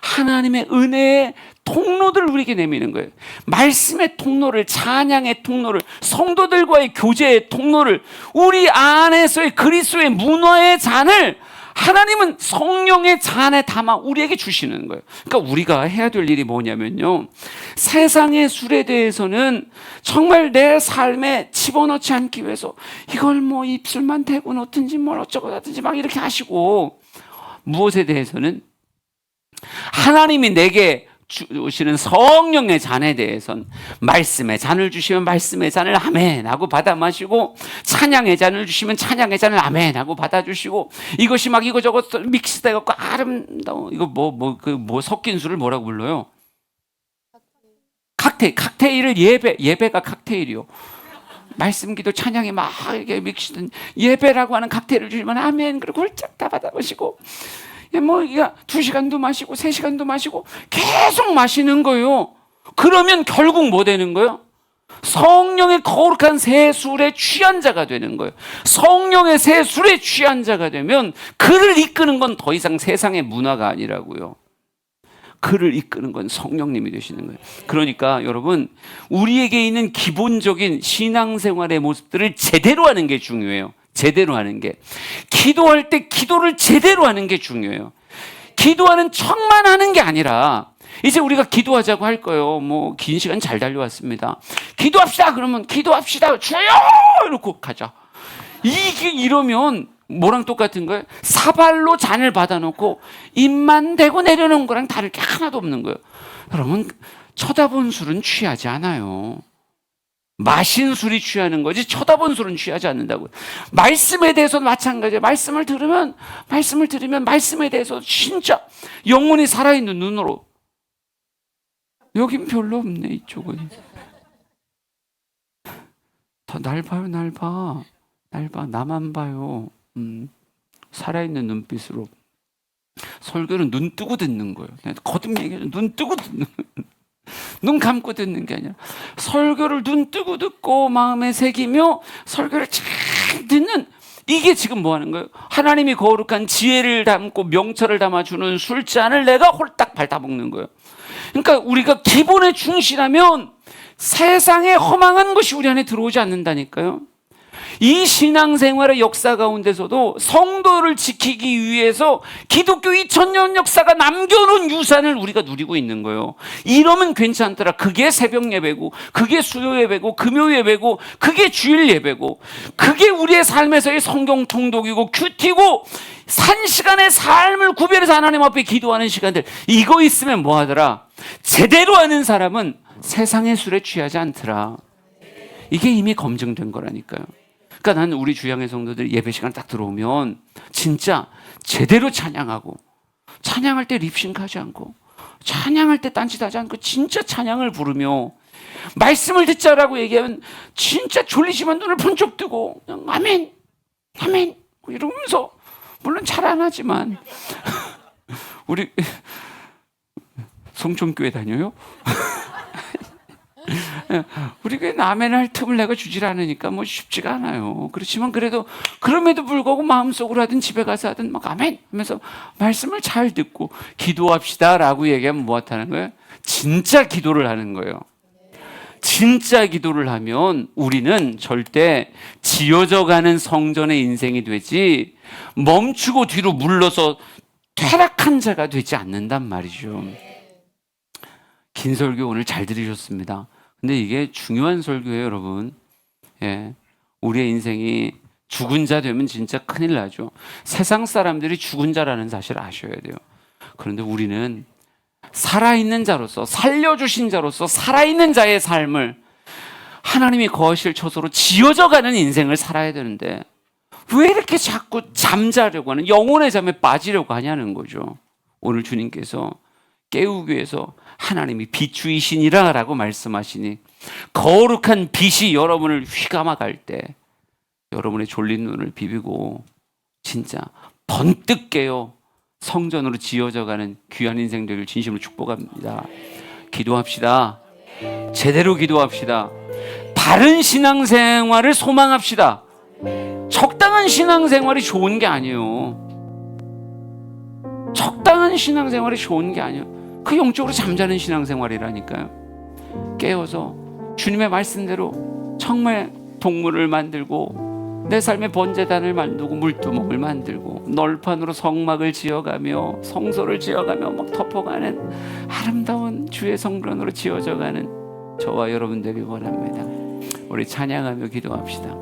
하나님의 은혜의 통로들을 우리에게 내미는 거예요. 말씀의 통로를, 찬양의 통로를, 성도들과의 교제의 통로를, 우리 안에서의 그리스도의 문화의 잔을 하나님은 성령의 잔에 담아 우리에게 주시는 거예요. 그러니까 우리가 해야 될 일이 뭐냐면요, 세상의 술에 대해서는 정말 내 삶에 집어넣지 않기 위해서 이걸 입술만 대고 넣든지 어쩌고 하든지 막 이렇게 하시고, 무엇에 대해서는 하나님이 내게 주시는 성령의 잔에 대해서는 말씀의 잔을 주시면 말씀의 잔을 아멘 하고 받아 마시고, 찬양의 잔을 주시면 찬양의 잔을 아멘 하고 받아주시고, 이것이 막 이거저거 믹스돼갖고 아름다워. 이거 뭐 섞인 술을 뭐라고 불러요? 칵테일을 예배가 칵테일이요. 말씀 기도 찬양이 막 이렇게 믹스된 예배라고 하는 칵테일을 주시면 아멘, 그리고 홀짝 다 받아보시고, 뭐 2시간도 마시고 3시간도 마시고 계속 마시는 거예요. 그러면 결국 뭐 되는 거예요? 성령의 거룩한 새 술에 취한 자가 되는 거예요. 성령의 새 술에 취한 자가 되면 그를 이끄는 건 더 이상 세상의 문화가 아니라고요. 그를 이끄는 건 성령님이 되시는 거예요. 그러니까 여러분, 우리에게 있는 기본적인 신앙생활의 모습들을 제대로 하는 게 중요해요. 제대로 하는 게. 기도할 때 기도를 제대로 하는 게 중요해요. 기도하는 척만 하는 게 아니라, 이제 우리가 기도하자고 할 거예요. 뭐 긴 시간 잘 달려왔습니다. 기도합시다. 그러면 기도합시다. 주여! 이러고 가자. 이러면 뭐랑 똑같은 거예요? 사발로 잔을 받아놓고 입만 대고 내려놓은 거랑 다를 게 하나도 없는 거예요. 여러분, 쳐다본 술은 취하지 않아요. 마신 술이 취하는 거지 쳐다본 술은 취하지 않는다고요. 말씀에 대해서는 마찬가지예요. 말씀을 들으면 말씀에 대해서 진짜 영혼이 살아있는 눈으로. 여긴 별로 없네, 이쪽은. 날 봐요, 날 봐. 나만 봐요. 살아있는 눈빛으로. 설교는 눈 뜨고 듣는 거예요. 거듭 얘기하죠. 눈 뜨고 듣는 거예요. 눈 감고 듣는 게 아니라 설교를 눈 뜨고 듣고 마음에 새기며 설교를 잘 듣는, 이게 지금 뭐 하는 거예요? 하나님이 거룩한 지혜를 담고 명철을 담아주는 술잔을 내가 홀딱 밟아먹는 거예요. 그러니까 우리가 기본에 충실하면 세상에 허망한 것이 우리 안에 들어오지 않는다니까요. 이 신앙생활의 역사 가운데서도 성도를 지키기 위해서 기독교 2000년 역사가 남겨놓은 유산을 우리가 누리고 있는 거예요. 이러면 괜찮더라. 그게 새벽 예배고, 그게 수요 예배고, 금요 예배고, 그게 주일 예배고, 그게 우리의 삶에서의 성경 통독이고 큐티고, 산시간의 삶을 구별해서 하나님 앞에 기도하는 시간들, 이거 있으면 뭐 하더라? 제대로 하는 사람은 세상의 술에 취하지 않더라. 이게 이미 검증된 거라니까요. 그러니까 나는 우리 주양의 성도들 예배 시간 딱 들어오면 진짜 제대로 찬양하고, 찬양할 때 립싱크하지 않고, 찬양할 때 딴짓하지 않고 진짜 찬양을 부르며, 말씀을 듣자라고 얘기하면 진짜 졸리지만 눈을 번쩍 뜨고 그냥 아멘 아멘 이러면서, 물론 잘 안 하지만 우리 송촌교회 다녀요? 우리 교회는 아멘 할 틈을 내가 주질 않으니까 뭐 쉽지가 않아요. 그렇지만 그럼에도 불구하고 마음속으로 하든 집에 가서 하든 막 아멘 하면서 말씀을 잘 듣고 기도합시다 라고 얘기하면 뭐 하는 거예요? 진짜 기도를 하는 거예요. 진짜 기도를 하면 우리는 절대 지어져가는 성전의 인생이 되지 멈추고 뒤로 물러서 퇴락한 자가 되지 않는단 말이죠. 긴 설교 오늘 잘 들으셨습니다. 근데 이게 중요한 설교예요, 여러분. 예. 우리의 인생이 죽은 자 되면 진짜 큰일 나죠. 세상 사람들이 죽은 자라는 사실을 아셔야 돼요. 그런데 우리는 살아있는 자로서, 살려주신 자로서 살아있는 자의 삶을 하나님이 거하실 처소로 지어져 가는 인생을 살아야 되는데 왜 이렇게 자꾸 잠자려고 하는, 영혼의 잠에 빠지려고 하냐는 거죠. 오늘 주님께서 깨우기 위해서 하나님이 비추이시니라 라고 말씀하시니, 거룩한 빛이 여러분을 휘감아갈 때 여러분의 졸린 눈을 비비고 진짜 번뜩 깨어 성전으로 지어져가는 귀한 인생 되길 진심으로 축복합니다. 기도합시다. 제대로 기도합시다. 바른 신앙생활을 소망합시다. 적당한 신앙생활이 좋은 게 아니에요. 적당한 신앙생활이 좋은 게 아니에요. 그 영적으로 잠자는 신앙생활이라니까요. 깨어서 주님의 말씀대로 정말 동물을 만들고 내 삶의 번제단을 만들고 물두멍을 만들고 널판으로 성막을 지어가며 성소를 지어가며 막 덮어가는 아름다운 주의 성전으로 지어져가는 저와 여러분 되길 원합니다. 우리 찬양하며 기도합시다.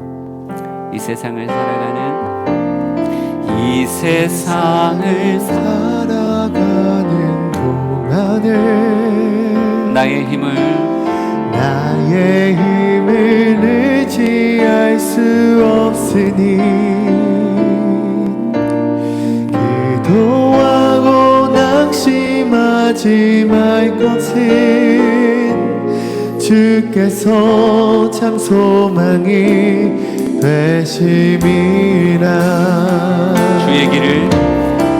이 세상을 살아가는, 이 세상을 살아가는 동안에 나의 힘을 나의 힘을 의지할 수 없으니 기도하고 낙심하지 말 것은 주께서 참 소망이 되심이라.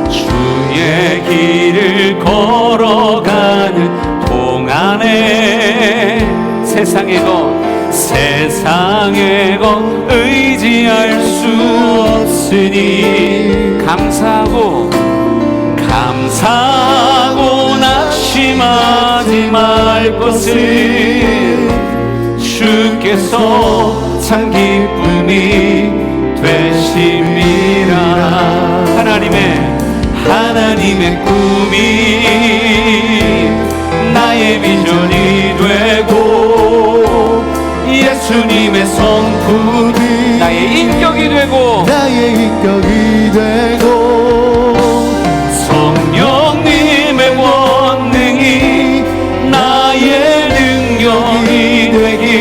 주의 길을 걸어가는 동안에 세상의 것 의지할 수 없으니 감사하고 낙심하지 말 것은 주께서 참 기쁨이 되심이라. 하나님의 꿈이 나의 비전이 되고 예수님의 성품이 나의 인격이 되고 성령님의 권능이 나의 능력이 되길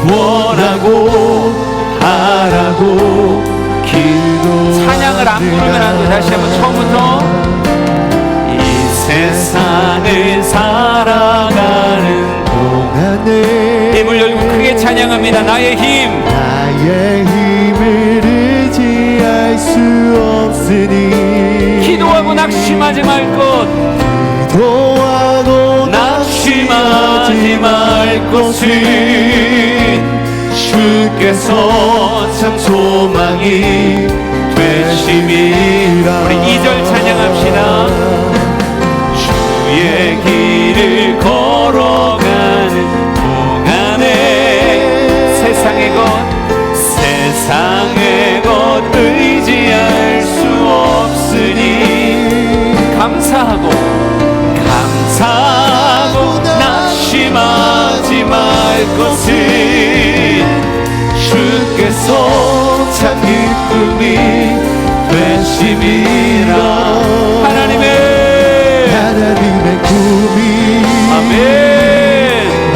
원하고 바라고 기도합니다. 찬양을 안 부르면 안 돼. 다시 한번 처음부터. 이 세상을 살아가는 동안에 입을 열고 크게 찬양합니다. 나의 힘을 의지할 수 없으니 기도하고 낙심하지 말 것 낙심하지 말 것은 주께서 참 소망이 되심이라. 우리 2절 찬양합시다. 주의 길을 걸어가는 동안에 세상의 것 의지할 수 없으니 감사하고 낙심하지 말 것은 주께서 참 기쁨이 되심이라. 하나님의 꿈이 아멘.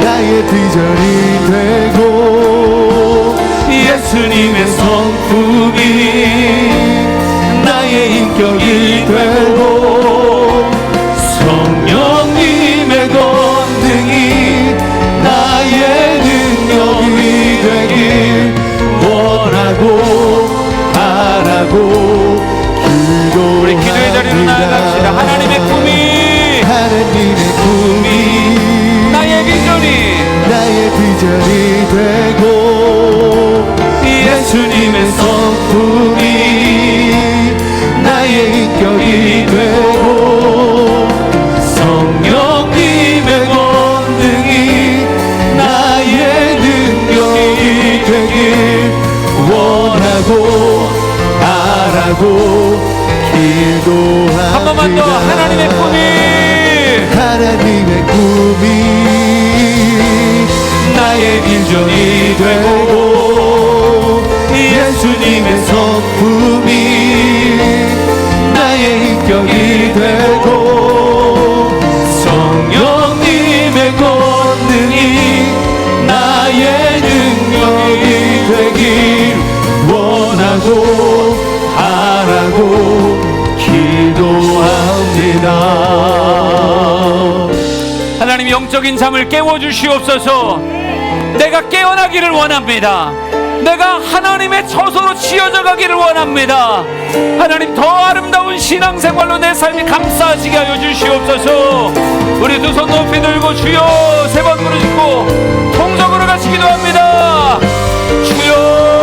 나의 비전이 되고 예수님의 성품이 나의 인격이 되고 성령님의 권능이 나의 능력이 되길 원하고 바라고 기도합니다. 우리 기도의 자리로 나아갑시다. 하나님의 꿈이 나의 비전이 되고 예수님의 성품이 나의 인격이 되고 성령님의 권능이 나의 능력이 되길 원하고 바라고 기도합니다. 한 번만 더. 하나님의 꿈이 나의 비전이 되고 예수님의 성품이 나의 인격이 되고 성령님의 권능이 나의 능력이 되길 원하고 바라고 기도합니다. 하나님 영적인 잠을 깨워주시옵소서. 내가 깨어나기를 원합니다. 내가 하나님의 처소로 지어져 가기를 원합니다. 하나님 더 아름다운 신앙생활로 내 삶이 감싸지게 하여 주시옵소서. 우리 두 손 높이 들고 주여 세 번 부르짖고 통성으로 같이 기도합니다. 주여